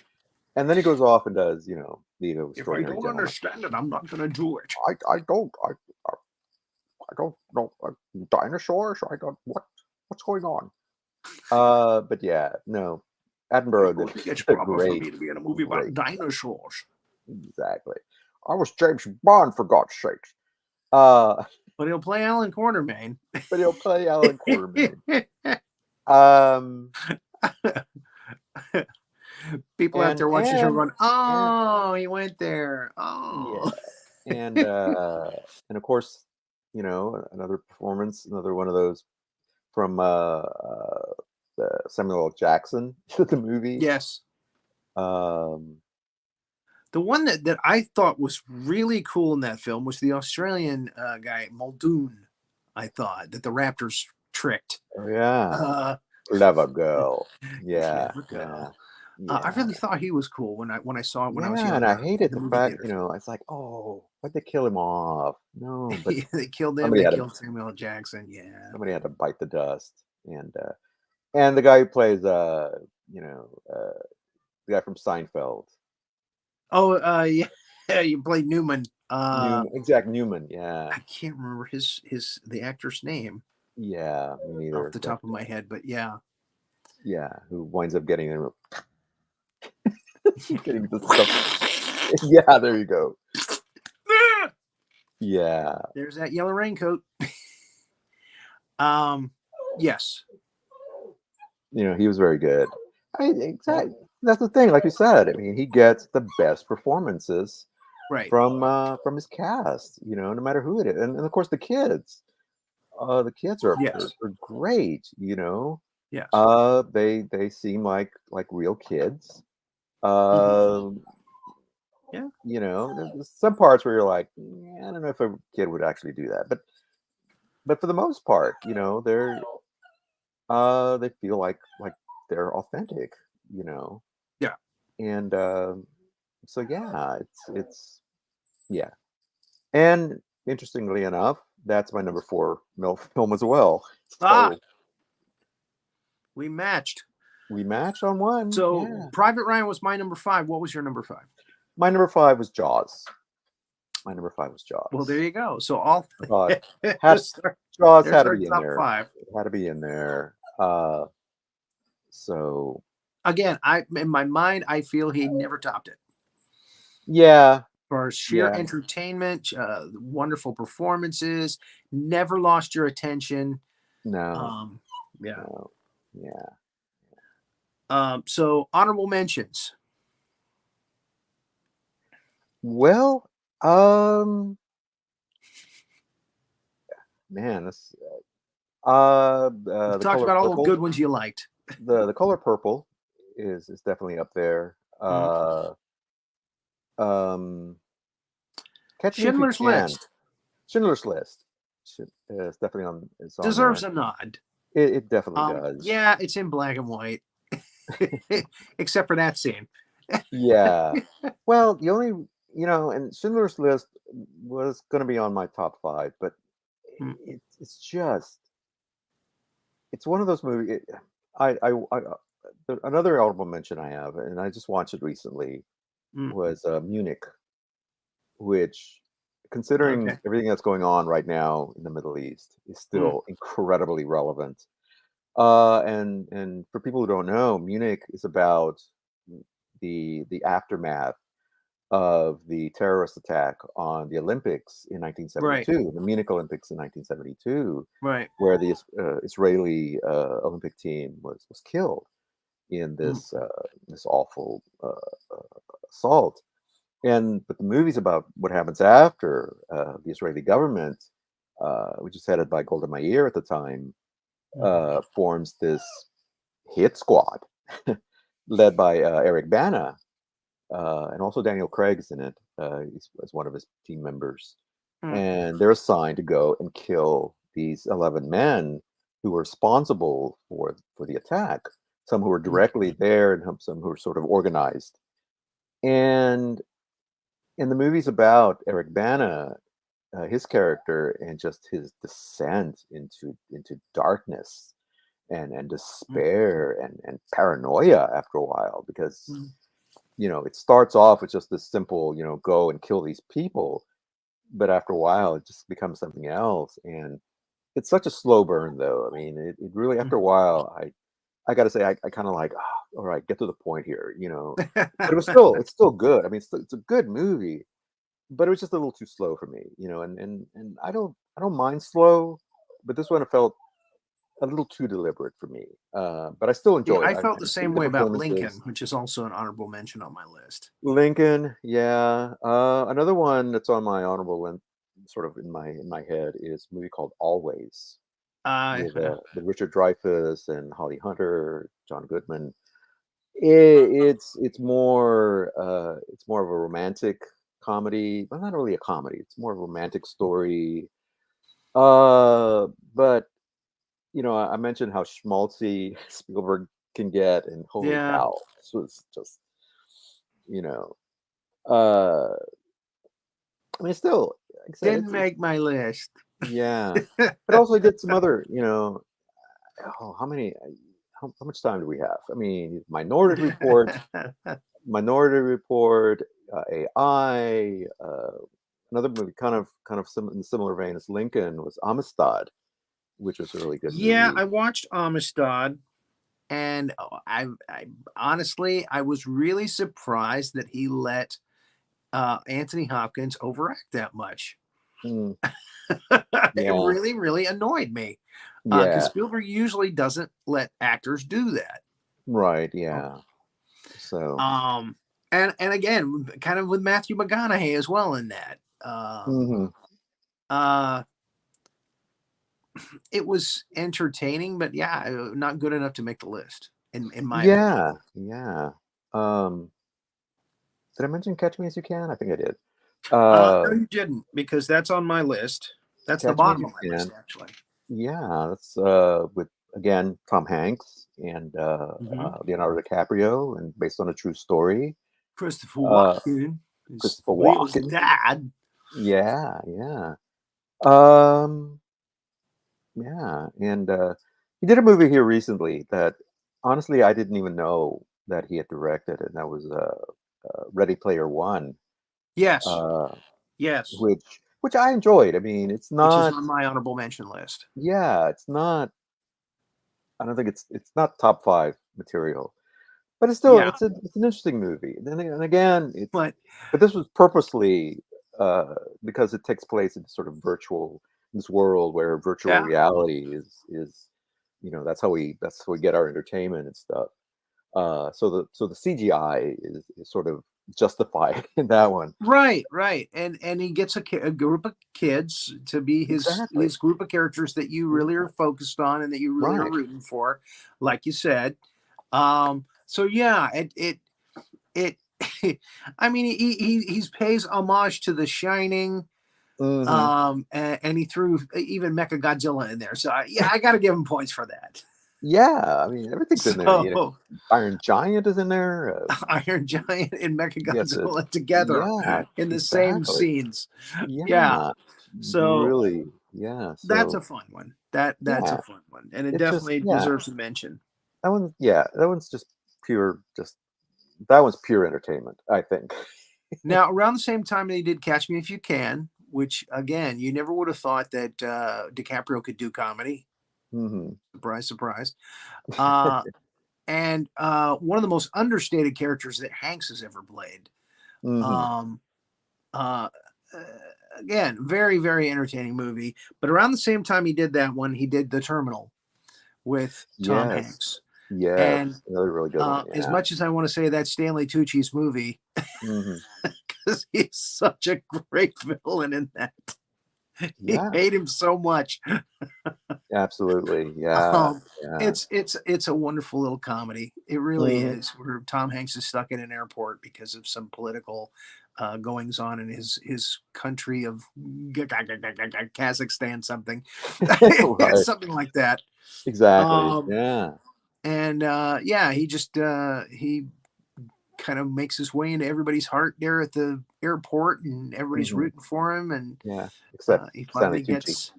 and then he goes off and does The if I Extraordinary don't Gentleman. understand it, I'm not going to do it. I don't know dinosaurs. I don't what's going on. But yeah, no, Attenborough did It's a proper for great, me to be in a movie about great, dinosaurs. exactly. I was James Bond for God's sakes. Uh, But he'll play Alan Quartermain. but he'll play Alan Quartermain. Um, People out and there watching the show going, and "Oh, he went there." Oh, yeah, and of course, another performance, another one of those from the Samuel L. Jackson, the movie. yes. Um, The one that I thought was really cool in that film was the Australian guy Muldoon. I thought that the Raptors tricked. oh yeah, Uh, Clever Girl. Yeah, Clever girl. yeah, I really thought he was cool when I saw it when I was yeah. And I younger in hated the the movie fact, theaters. it's like, oh, why'd they kill him off? No, but They killed him. somebody They had to killed Samuel L. Jackson. Yeah. somebody had to bite the dust, and the guy who plays the guy from Seinfeld, Oh, yeah. Yeah, you played Newman. Newman. Yeah, I can't remember the actor's name yeah, me off neither. the But top of my head, but yeah. yeah, who winds up getting getting the stuff. Yeah, there you go. Yeah, There's that yellow raincoat. Yes. he was very good. Exactly. That's the thing. Like you said, I mean, he gets the best performances Right. from his cast. No matter who it is, and of course the kids. The kids are Yes. are great. Yes. They seem like real kids. Yeah. There's some parts where you're like, I don't know if a kid would actually do that, but for the most part, they feel like they're authentic, Yeah. and so yeah, it's yeah. And interestingly enough, that's my number 4 film as well. Ah, So we matched. we matched on one. So Yeah. Private Ryan was my number 5. What was your number 5? My number 5 was Jaws. Well, there you go. So all Jaws there's had to our be in top there. 5. It had to be in there. So Again, in my mind, I feel he never topped it. yeah, For sheer yeah. entertainment, wonderful performances, never lost your attention. No, Yeah. no, yeah. So honorable mentions. Well, man, this the Talked color about all the purple. good ones you liked. The color purple is definitely up there. Catch Me If You Schindler's Can. List Schindler's List. It's definitely on. It's on deserves there. a nod. It definitely does. Yeah, it's in black and white, except for that scene. Yeah. Well, the only and Schindler's List was going to be on my top 5, but it's just one of those movies. Another honorable mention I have, and I just watched it recently, was Munich, which, considering everything that's going on right now in the Middle East, is still incredibly relevant. And for people who don't know, Munich is about the aftermath of the terrorist attack on the Olympics in Right. 1972, the Munich Olympics in 1972, Right. where the Israeli Olympic team was killed in Mm. this awful assault. But the movie's about what happens after the Israeli government, which is headed by Golda Meir at the time, forms this hit squad led by Eric Bana, and also Daniel Craig's in it as one of his team members. Mm. And they're assigned to go and kill these 11 men who were responsible for the attack. Some who were directly there, and some who were sort of organized. And the movie's about Eric Bana, his character, and just his descent into darkness and despair and paranoia after a while, because it starts off with just this simple, go and kill these people, but after a while it just becomes something else. And it's such a slow burn, though. I mean, it really, after a while, I gotta say, I kind of like, all right, get to the point here, but it's still good. I mean, it's a good movie, but it was just a little too slow for me, and I don't mind slow, but this one felt a little too deliberate for me. But I still Yeah, enjoy it. I felt the think same the way about Lincoln, performances. which is also an honorable mention on my list. Lincoln, yeah. Another one that's on my honorable and sort of in my head is a movie called Always, Uh, with Richard Dreyfuss and Holly Hunter, John Goodman. It's more of a romantic comedy, but not really a comedy. It's more of a romantic story. But I mentioned how schmaltzy Spielberg can get, and holy yeah, cow, this was just, you know, uh, I mean, still, like I said, didn't make my list. yeah, but also I did some other, oh, how much time do we have? I mean, Minority Report, AI, another movie in similar vein as Lincoln was Amistad, which was a really good Yeah, movie. I watched Amistad, and I honestly, I was really surprised that he let Anthony Hopkins overact that much. Mm, It yeah, really, really annoyed me, because yeah, Spielberg usually doesn't let actors do that. right, yeah. So, Um, and again, kind of with Matthew McConaughey as well in that. mhm. Uh, it was entertaining, but yeah, not good enough to make the list in my opinion. Yeah, yeah. Um, did I mention Catch Me As You Can? I think I did. No, Uh, you didn't, because that's on my list. That's the Catch Me As bottom You of my list, Can. actually. Yeah, that's with again Tom Hanks and Hmm. Leonardo DiCaprio, and based on a true story. Christopher Uh, Walken is Christopher Leo's Walken. dad. Yeah, yeah. Um, yeah, and he did a movie here recently that honestly I didn't even know that he had directed, and that was Ready Player One, Yes, uh, yes, which I enjoyed. I mean, it's which is not, on my honorable mention list. yeah, it's not. I don't think it's not top five material, but Yeah, it's an interesting movie. And again, but but this was purposely because it takes place in sort of this world where virtual yeah, reality is that's how we get our entertainment and stuff. So the CGI is sort of justified in that one. right, right, and he gets a group of kids to be Exactly. his group of characters that you really Yeah. are focused on and that you really are Right. rooting for, like you said. So yeah, it. I mean, he's pays homage to The Shining, Hmm. and he threw even Mecha Godzilla in there. So yeah, I got to give him points for that. Yeah. I mean, everything's in there. So Iron Giant is in there. Iron Giant and Mecha You got the Godzilla together Yeah, in the same exactly. scenes. Yeah. Yeah, So really. Yeah. that's a So fun one. That's a yeah, fun one, and it it's just definitely yeah. deserves a mention. That one. Yeah, that one's just pure. Just that one's pure entertainment, I think. Now, around the same time they did Catch Me If You Can, which again, you never would have thought that DiCaprio could do comedy. Hmm. Surprise, surprise. And one of the most understated characters that Hanks has ever played. Hmm. Um, uh, uh, Again, very, very entertaining movie. But around the same time he did that one, he did The Terminal with Tom Yes. Hanks. Yes. And Another really good one. as Yeah. much as I want to say that's Stanley Tucci's movie, Hmm. because he's such a great villain in that. He Yeah. hate him so much. Absolutely. Yeah. Um, Yeah. it's a wonderful little comedy. It really Hmm. is. Where Tom Hanks is stuck in an airport because of some political goings on in his country of Kazakhstan, something, Right. something like that. Exactly. Um, Yeah. and yeah, he kind of makes his way into everybody's heart there at the airport, and everybody's Hmm. rooting for him, and Yeah. Except he Stanley finally Tucci. gets,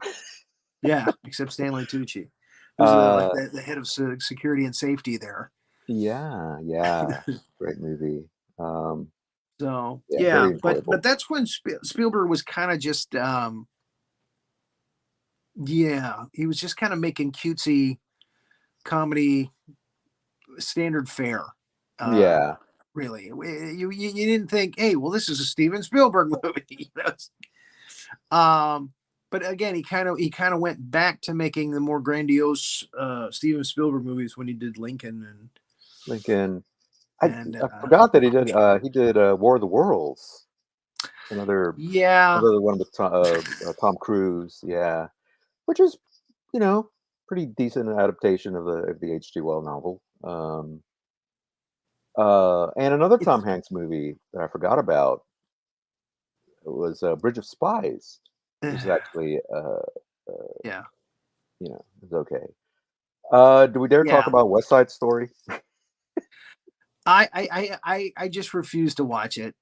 yeah, except Stanley Tucci, who's like Uh, the head of security and safety there. yeah. Yeah. Great movie. Um, So yeah. yeah, Very but enjoyable. that's when Spielberg was kind of just yeah, he was just kind of making cutesy comedy standard fare. Uh, Yeah. really, you didn't think, hey, well, this is a Steven Spielberg movie, you know? But again, he kind of went back to making the more grandiose Steven Spielberg movies when he did Lincoln Lincoln. I and I forgot that he did War of the Worlds. yeah, Another one with Tom Cruise. Yeah, which is pretty decent adaptation of the H.G. Wells novel. And another Tom it's Hanks movie that I forgot about was Bridge of Spies, which is actually yeah, it's okay. Do we dare talk yeah. about West Side Story? I just refuse to watch it.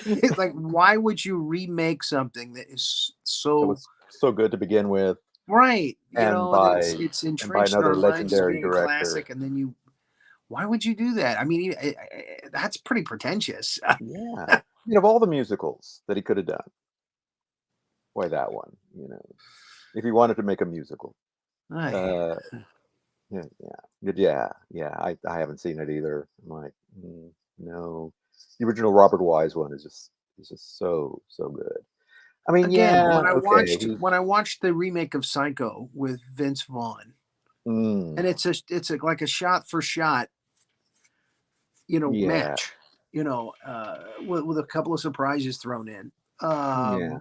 It's like, why would you remake something that is That so was so good to begin with, right? You and know, that by it's and by entrenched in another our minds as legendary being a director. classic, and then why would you do that? I mean, that's pretty pretentious. Yeah. Of all the musicals that he could have done, why that one? If he wanted to make a musical. Ay, Uh, yeah, yeah, yeah, yeah. I haven't seen it either. I'm like, no. The original Robert Wise one is just so good. I mean, again, yeah, okay. when I watched the remake of Psycho with Vince Vaughn, Mm, and like a shot for shot, yeah, match, with a couple of surprises thrown in. yeah,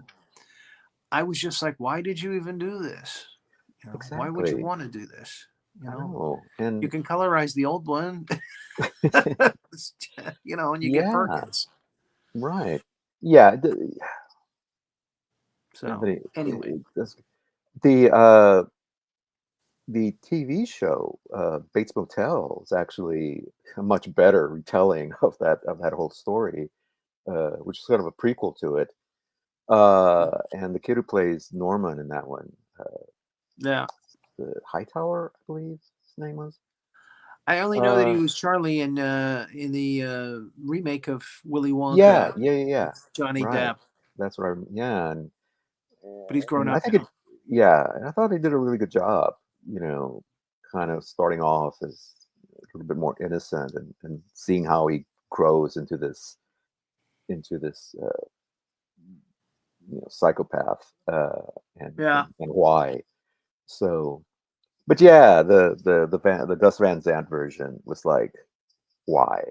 I was just like, why did you even do this? Why would you exactly. want to do this? I know, and You can colorize the old one, and you get yeah, Perkins. right. Yeah, So Anthony, anyway, the uh the TV show, Bates Motel, is actually a much better retelling of that whole story, which is sort of a prequel to it. And the kid who plays Norman in that one, yeah, the Hightower, I believe his name was. I only know that he Uh, was Charlie in the remake of Willy yeah, Wonka yeah, yeah, yeah. with Johnny Right. Depp, That's what yeah, but he's grown and I up think now. and I thought he did a really good job. You know, kind of starting off as a little bit more innocent, and seeing how he grows into this psychopath, Yeah, and why. So, but yeah, the Gus Van Sant version was like, why?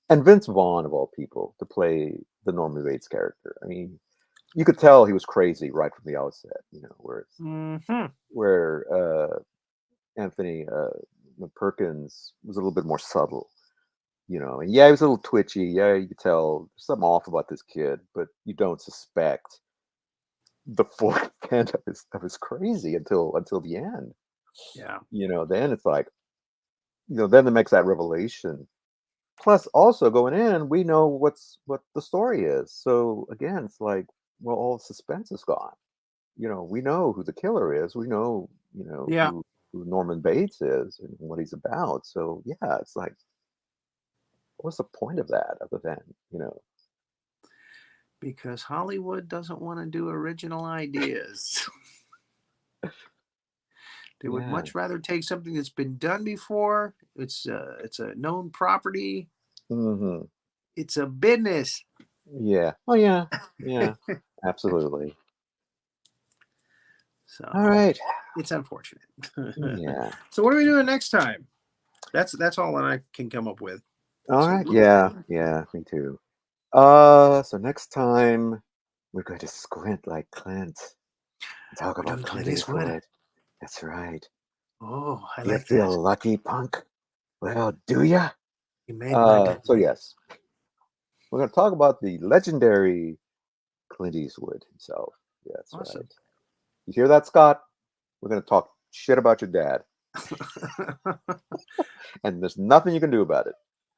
And Vince Vaughn, of all people, to play the Norman Bates character. I mean, you could tell he was crazy right from the outset. hmm Where Anthony Perkins was a little bit more subtle. And yeah, he was a little twitchy. Yeah, you could tell there's something off about this kid, but you don't suspect the full extent of his crazy until the end. yeah, Then it's like, then it makes that revelation. Plus, also going in, we know what the story is. So again, it's like, well, all the suspense is gone. We know who the killer is. We know, yeah. who Norman Bates is and what he's about. So yeah, it's like, what's the point of that other than, Because Hollywood doesn't want to do original ideas. They would Yeah. much rather take something that's been done before. It's a known property. Hmm. It's a business. Yeah. Oh yeah. Yeah. Absolutely. So All right. it's unfortunate. Yeah. So what are we doing next time? That's all that I can come up with. All So right. what- Yeah. Yeah. Me too. So next time we're going to squint like Clint. Talk We're about doing Clint Clint Eastwood. Eastwood. That's right. Oh, I You like feel that. lucky, punk? Well, do ya? You made my day. So yes, we're going to talk about the legendary Clint Eastwood himself. Yeah, that's Awesome. right. You hear that, Scott? We're going to talk shit about your dad, and there's nothing you can do about it.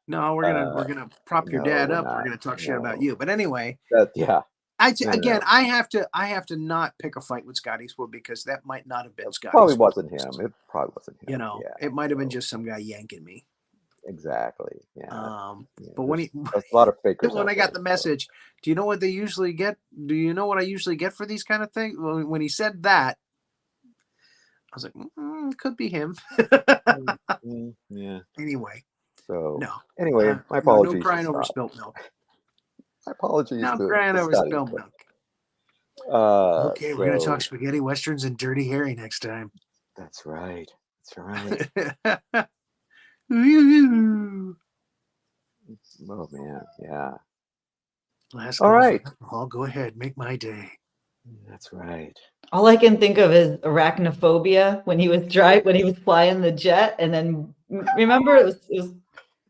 No, we're gonna prop your No, dad we're up. We're not. gonna talk shit about No. you. But anyway, Yeah. No, again, no. I have to not pick a fight with Scott Eastwood because that might not have been Scott Probably Eastwood. wasn't him. It probably wasn't him. You know, Yeah. it might have been So, just some guy yanking me. exactly. Yeah. Yeah, But when there's a lot of fakers when out I got there, the message, do you know what they usually get? Do you know what I usually get for these kind of things? When he said that, I was like, could be him. Yeah. Anyway, So no. anyway, my No apologies to crying over Scott. spilt milk. My apologies No to crying over Scott spilt Eastwood. milk. Okay, we're gonna talk So spaghetti westerns and Dirty Harry next time. that's right. That's right. Oh man, yeah. Last All call right. for alcohol. Go ahead, make my day. That's right. All I can think of is arachnophobia when he was flying the jet, and then remember it was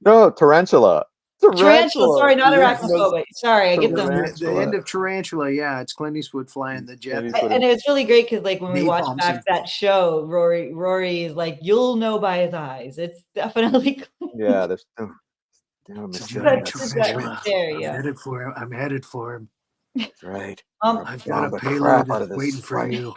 No, tarantula. tarantula. Sorry, not Yes. arachnophobia. Sorry, I get them. The end of Tarantula, yeah, it's Clint Eastwood flying the jet. And it was really great because, like, when we watched Napalm back scene. that show, Rory is like, "You'll know by his eyes." It's definitely Yeah, there's no It's a mistake. giant That's tarantula. right. there. I'm Yeah. headed for him. I'm headed for him. That's right. I've got a Bomb the payload crap out of this waiting for fight. you.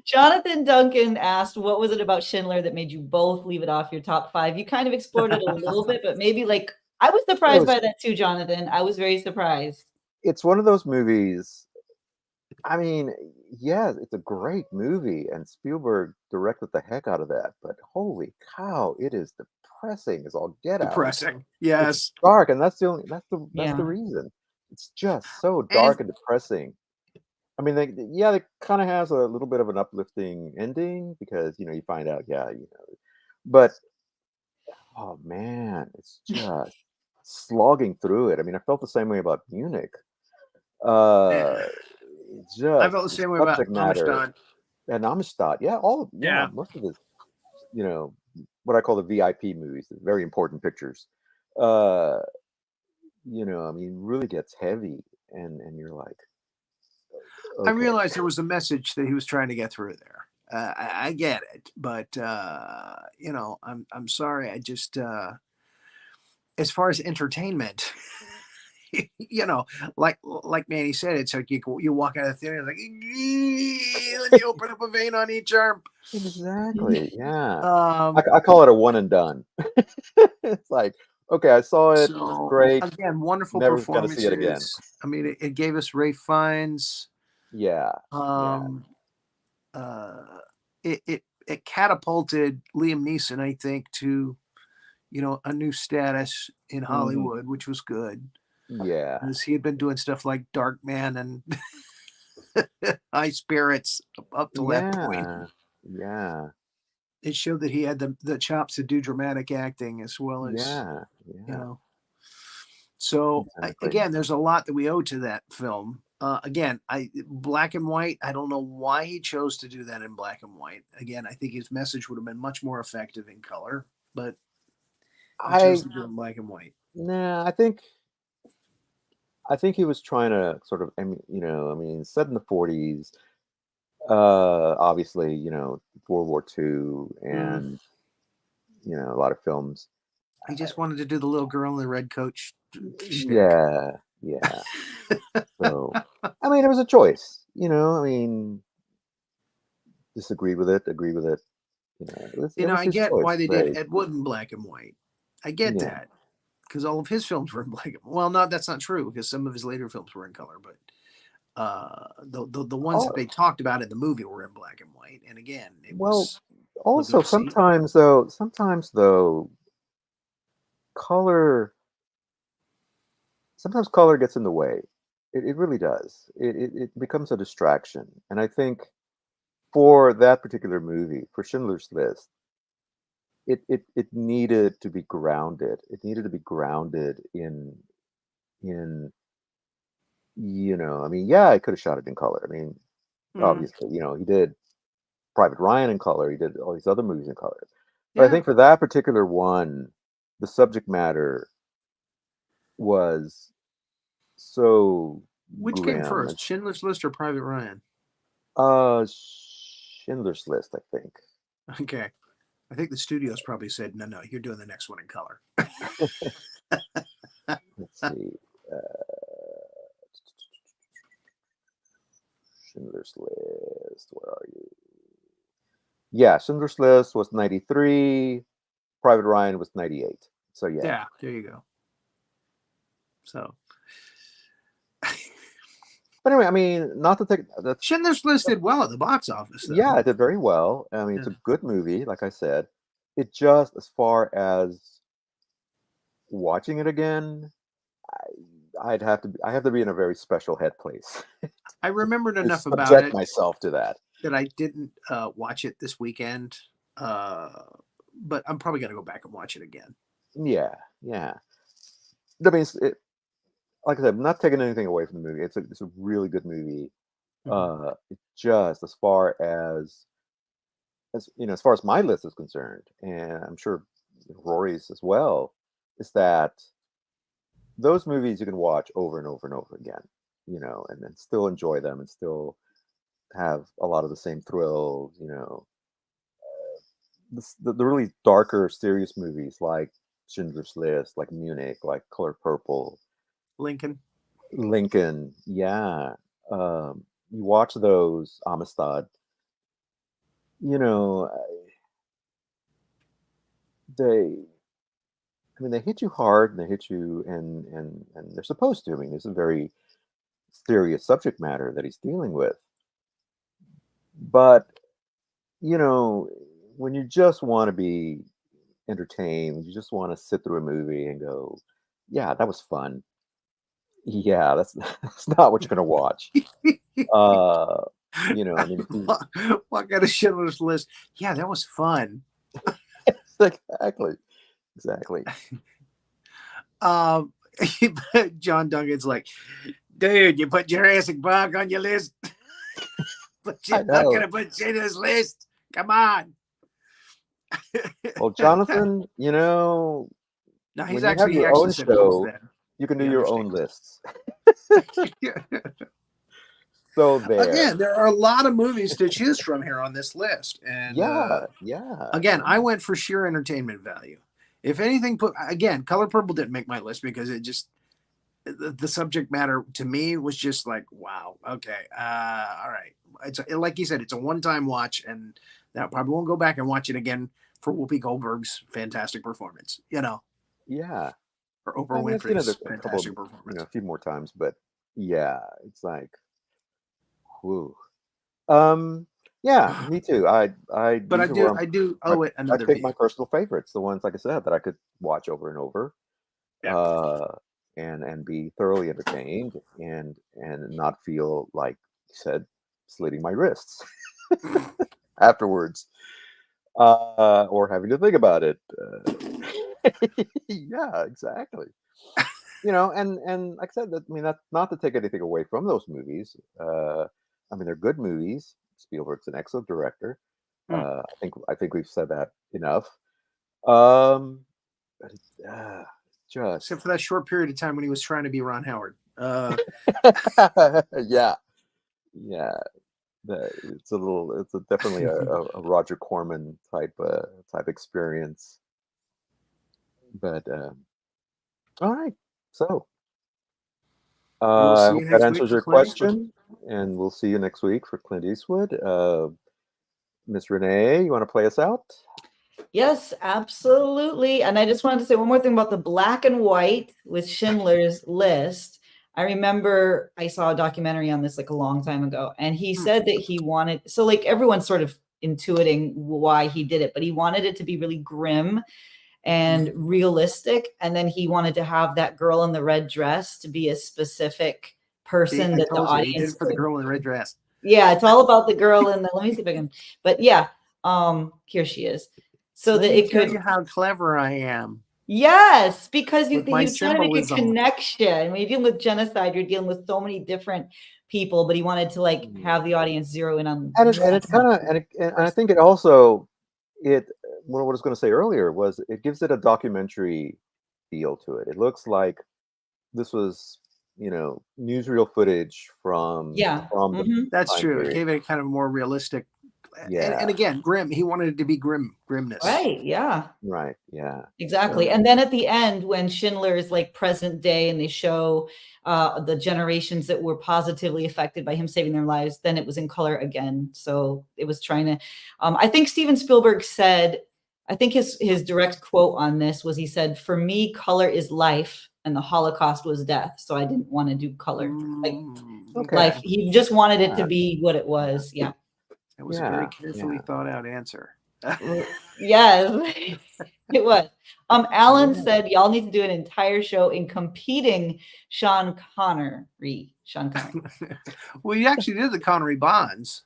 Jonathan Duncan asked, "What was it about Schindler that made you both leave it off your top 5?" You kind of explored it a little bit, but maybe like I was surprised by that too, Jonathan. I was very surprised. It's one of those movies. I mean, yeah, it's a great movie, and Spielberg directed the heck out of that. But holy cow, it is depressing as all get out. Depressing. Yes. It's dark, and that's the Yeah. reason. It's just so dark and depressing. I mean, they kind of has a little bit of an uplifting ending because you find out, but oh man, it's just slogging through it. I mean, I felt the same way about Munich. Just I felt the same way about subject matter Amistad. and Amistad. Yeah, most of the what I call the VIP movies, the very important pictures. I mean, really gets heavy, and you're like, I okay. realized there was a message that he was trying to get through there. I get it, but I'm sorry. I just as far as entertainment, like Manny said, it's like you walk out of the theater like, and you open up a vein on each arm. Exactly. Yeah. Um, I call it a one and done. It's like, okay, I saw it. so Great. again, wonderful Never gonna see it again. performances. I mean, it gave us Ray Fiennes. Yeah. It catapulted Liam Neeson, I think, to a new status in Hollywood, which was good. Yeah. Because he had been doing stuff like Darkman and High Spirits up to that point. Yeah. It showed that he had the chops to do dramatic acting as well as So Exactly. again, there's a lot that we owe to that film. Again, black and white. I don't know why he chose to do that in black and white. Again, I think his message would have been much more effective in color, but he chose to do it in black and white. Nah, I think he was trying to sort of, set in the 40s. Obviously, World War II, and a lot of films. He just wanted to do the little girl in the red coat. Yeah. So, I mean, it was a choice. Disagree with it, agree with it. I get why they did Ed Wood in black and white. I get that because all of his films were in black and white. Well, that's not true because some of his later films were in color, but The ones that they talked about in the movie were in black and white. And again, it Well, was also looking to see. sometimes though, color sometimes color gets in the way. It really does. It becomes a distraction. And I think for that particular movie, for Schindler's List, it needed to be grounded. It needed to be grounded in I mean, yeah, I could have shot it in color. I mean, obviously, he did Private Ryan in color. He did all these other movies in color. But I Yeah. think for that particular one, the subject matter was so Which came grim. first, Schindler's List or Private Ryan? Schindler's List, I think. Okay. I think the studios probably said, no, you're doing the next one in color. Let's see. Schindler's List. Where are you? Yeah, Schindler's List was 93. Private Ryan was 98. So yeah. Yeah, there you go. So. But anyway, I mean, not to take that. Schindler's List did well at the box office, though. Yeah, it did very well. I mean, it's a good movie, like I said. It just, as far as watching it again, I have to be in a very special head place. I remembered enough about subject it myself to that I didn't watch it this weekend. But I'm probably gonna go back and watch it again. Yeah. I mean, like I said, I'm not taking anything away from the movie. It's a really good movie. It just, as far as my list is concerned, and I'm sure Rory's as well, is that those movies you can watch over and over and over again, and then still enjoy them and still have a lot of the same thrills, the really darker, serious movies like Schindler's List, like Munich, like Color Purple, Lincoln, yeah. You watch those, Amistad, they hit you hard, and they hit you, and they're supposed to. I mean, it's a very serious subject matter that he's dealing with. But, when you just want to be entertained, you just want to sit through a movie and go, yeah, that was fun. Yeah, that's not what you're going to watch. I mean, what kind of Schindler's List? Yeah, that was fun. Exactly. John Duncan's like, dude, you put Jurassic Park on your list, but you're not gonna put Schindler's List. Come on. Well, Jonathan, no, when you have your own show, you can do your own lists. So again, there are a lot of movies to choose from here on this list, and yeah. Again, I went for sheer entertainment value. If anything, Color Purple didn't make my list because it just the subject matter to me was just like, wow, okay, all right. It's like you said, it's a one-time watch, and that probably won't go back and watch it again for Whoopi Goldberg's fantastic performance. Yeah. Or Oprah Winfrey's fantastic performance. A few more times, but yeah, it's like, whoo. Yeah, me too. I do owe it another. I pick my personal favorites, the ones, like I said, that I could watch over and over, and be thoroughly entertained, and not feel like you said, slitting my wrists afterwards, or having to think about it. Yeah, exactly. And like I said, I mean, that's not to take anything away from those movies. I mean, they're good movies. Spielberg's an excellent director. I think we've said that enough. But just except for that short period of time when he was trying to be Ron Howard. Yeah. It's definitely a Roger Corman type experience. But all right, so I hope that answers your question, and we'll see you next week for Clint Eastwood. Miss Renee, you want to play us out? Yes, absolutely. And I just wanted to say one more thing about the black and white with Schindler's List. I remember I saw a documentary on this like a long time ago, and he said that he wanted, so like everyone's sort of intuiting why he did it, but he wanted it to be really grim and realistic. And then he wanted to have that girl in the red dress to be a specific person that the audience he did it for the girl in the red dress. Yeah, it's all about the girl in the, let me see if I can, but yeah, here she is. So that it could, you how clever I am. yes, because he With my was trying to make a symbolism. connection. When you're dealing with genocide, you're dealing with so many different people, but he wanted to like have the audience zero in on. And it kind of, and I think it also, what I was going to say earlier was it gives it a documentary feel to it. It looks like this was, newsreel footage from the That's time true. period. It gave it kind of more realistic. Yeah. And again, grim. He wanted it to be grimness. Right. Yeah. Right. Yeah. Exactly. So, And then at the end, when Schindler is like present day and they show the generations that were positively affected by him saving their lives, then it was in color again. So it was trying to, I think Steven Spielberg said, I think his direct quote on this was, he said, "For me, color is life and the Holocaust was death. So I didn't want to do color. Like life. He just wanted it to be what it was." Yeah. It was a very carefully thought out answer. Yes, it was. Alan said y'all need to do an entire show in competing Sean Connery. Well, he actually did the Connery Bonds.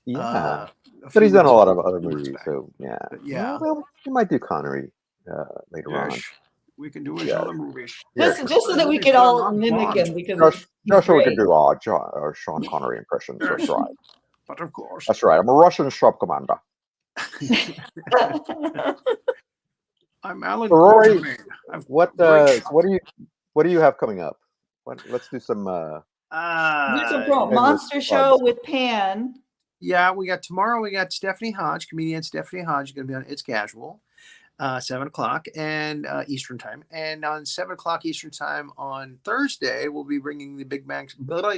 Yeah. But he's done a lot of other movies, so yeah. But yeah. Well, we might do Connery later on. We can do his other movies. Just so that we could all mimic him, because Joshua, we can do our Sean Connery impressions. That's right. But of course. That's right. I'm a Russian sub commander. I'm Alan. Rory, what do you have coming up? Let's do some monster show with Pan. Yeah, tomorrow we got Stephanie Hodge, comedian Stephanie Hodge, going to be on It's Casual, 7:00 and Eastern time. And on 7:00 Eastern time on Thursday, we'll be bringing the Big Max. We'll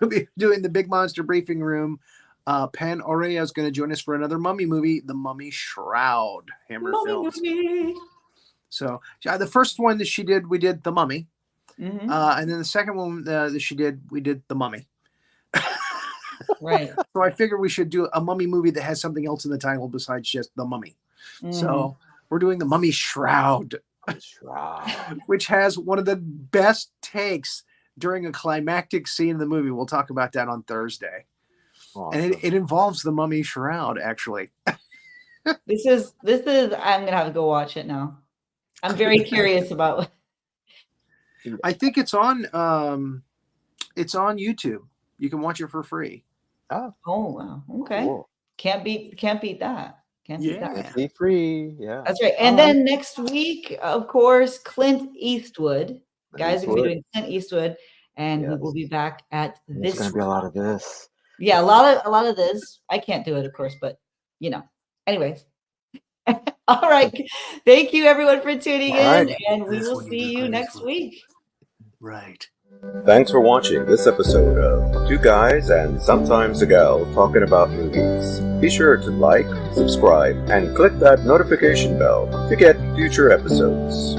be doing the Big Monster Briefing Room. Pan Orea is going to join us for another Mummy movie, The Mummy Shroud. Hammer Films. So the first one that she did, we did The Mummy. And then the second one that she did, we did The Mummy. Right. So I figured we should do a mummy movie that has something else in the title besides just The Mummy. So we're doing The Mummy Shroud, which has one of the best takes during a climactic scene in the movie. We'll talk about that on Thursday. Awesome. And it involves the Mummy Shroud, actually. This is I'm gonna have to go watch it now. I'm very curious about. I think it's on YouTube. You can watch it for free. Oh wow. Okay. Cool. Can't beat that. Can't beat that. Be free. Yeah. That's right. And then next week, of course, Clint Eastwood. Guys are gonna be doing Clint Eastwood, and we will be back at this. There's gonna be a lot of this. Yeah, a lot of this. I can't do it, of course, but anyways. All right. Thank you everyone for tuning in, and we will see you next week. Right. Thanks for watching this episode of Two Guys and Sometimes a Gal Talking About Movies. Be sure to like, subscribe, and click that notification bell to get future episodes.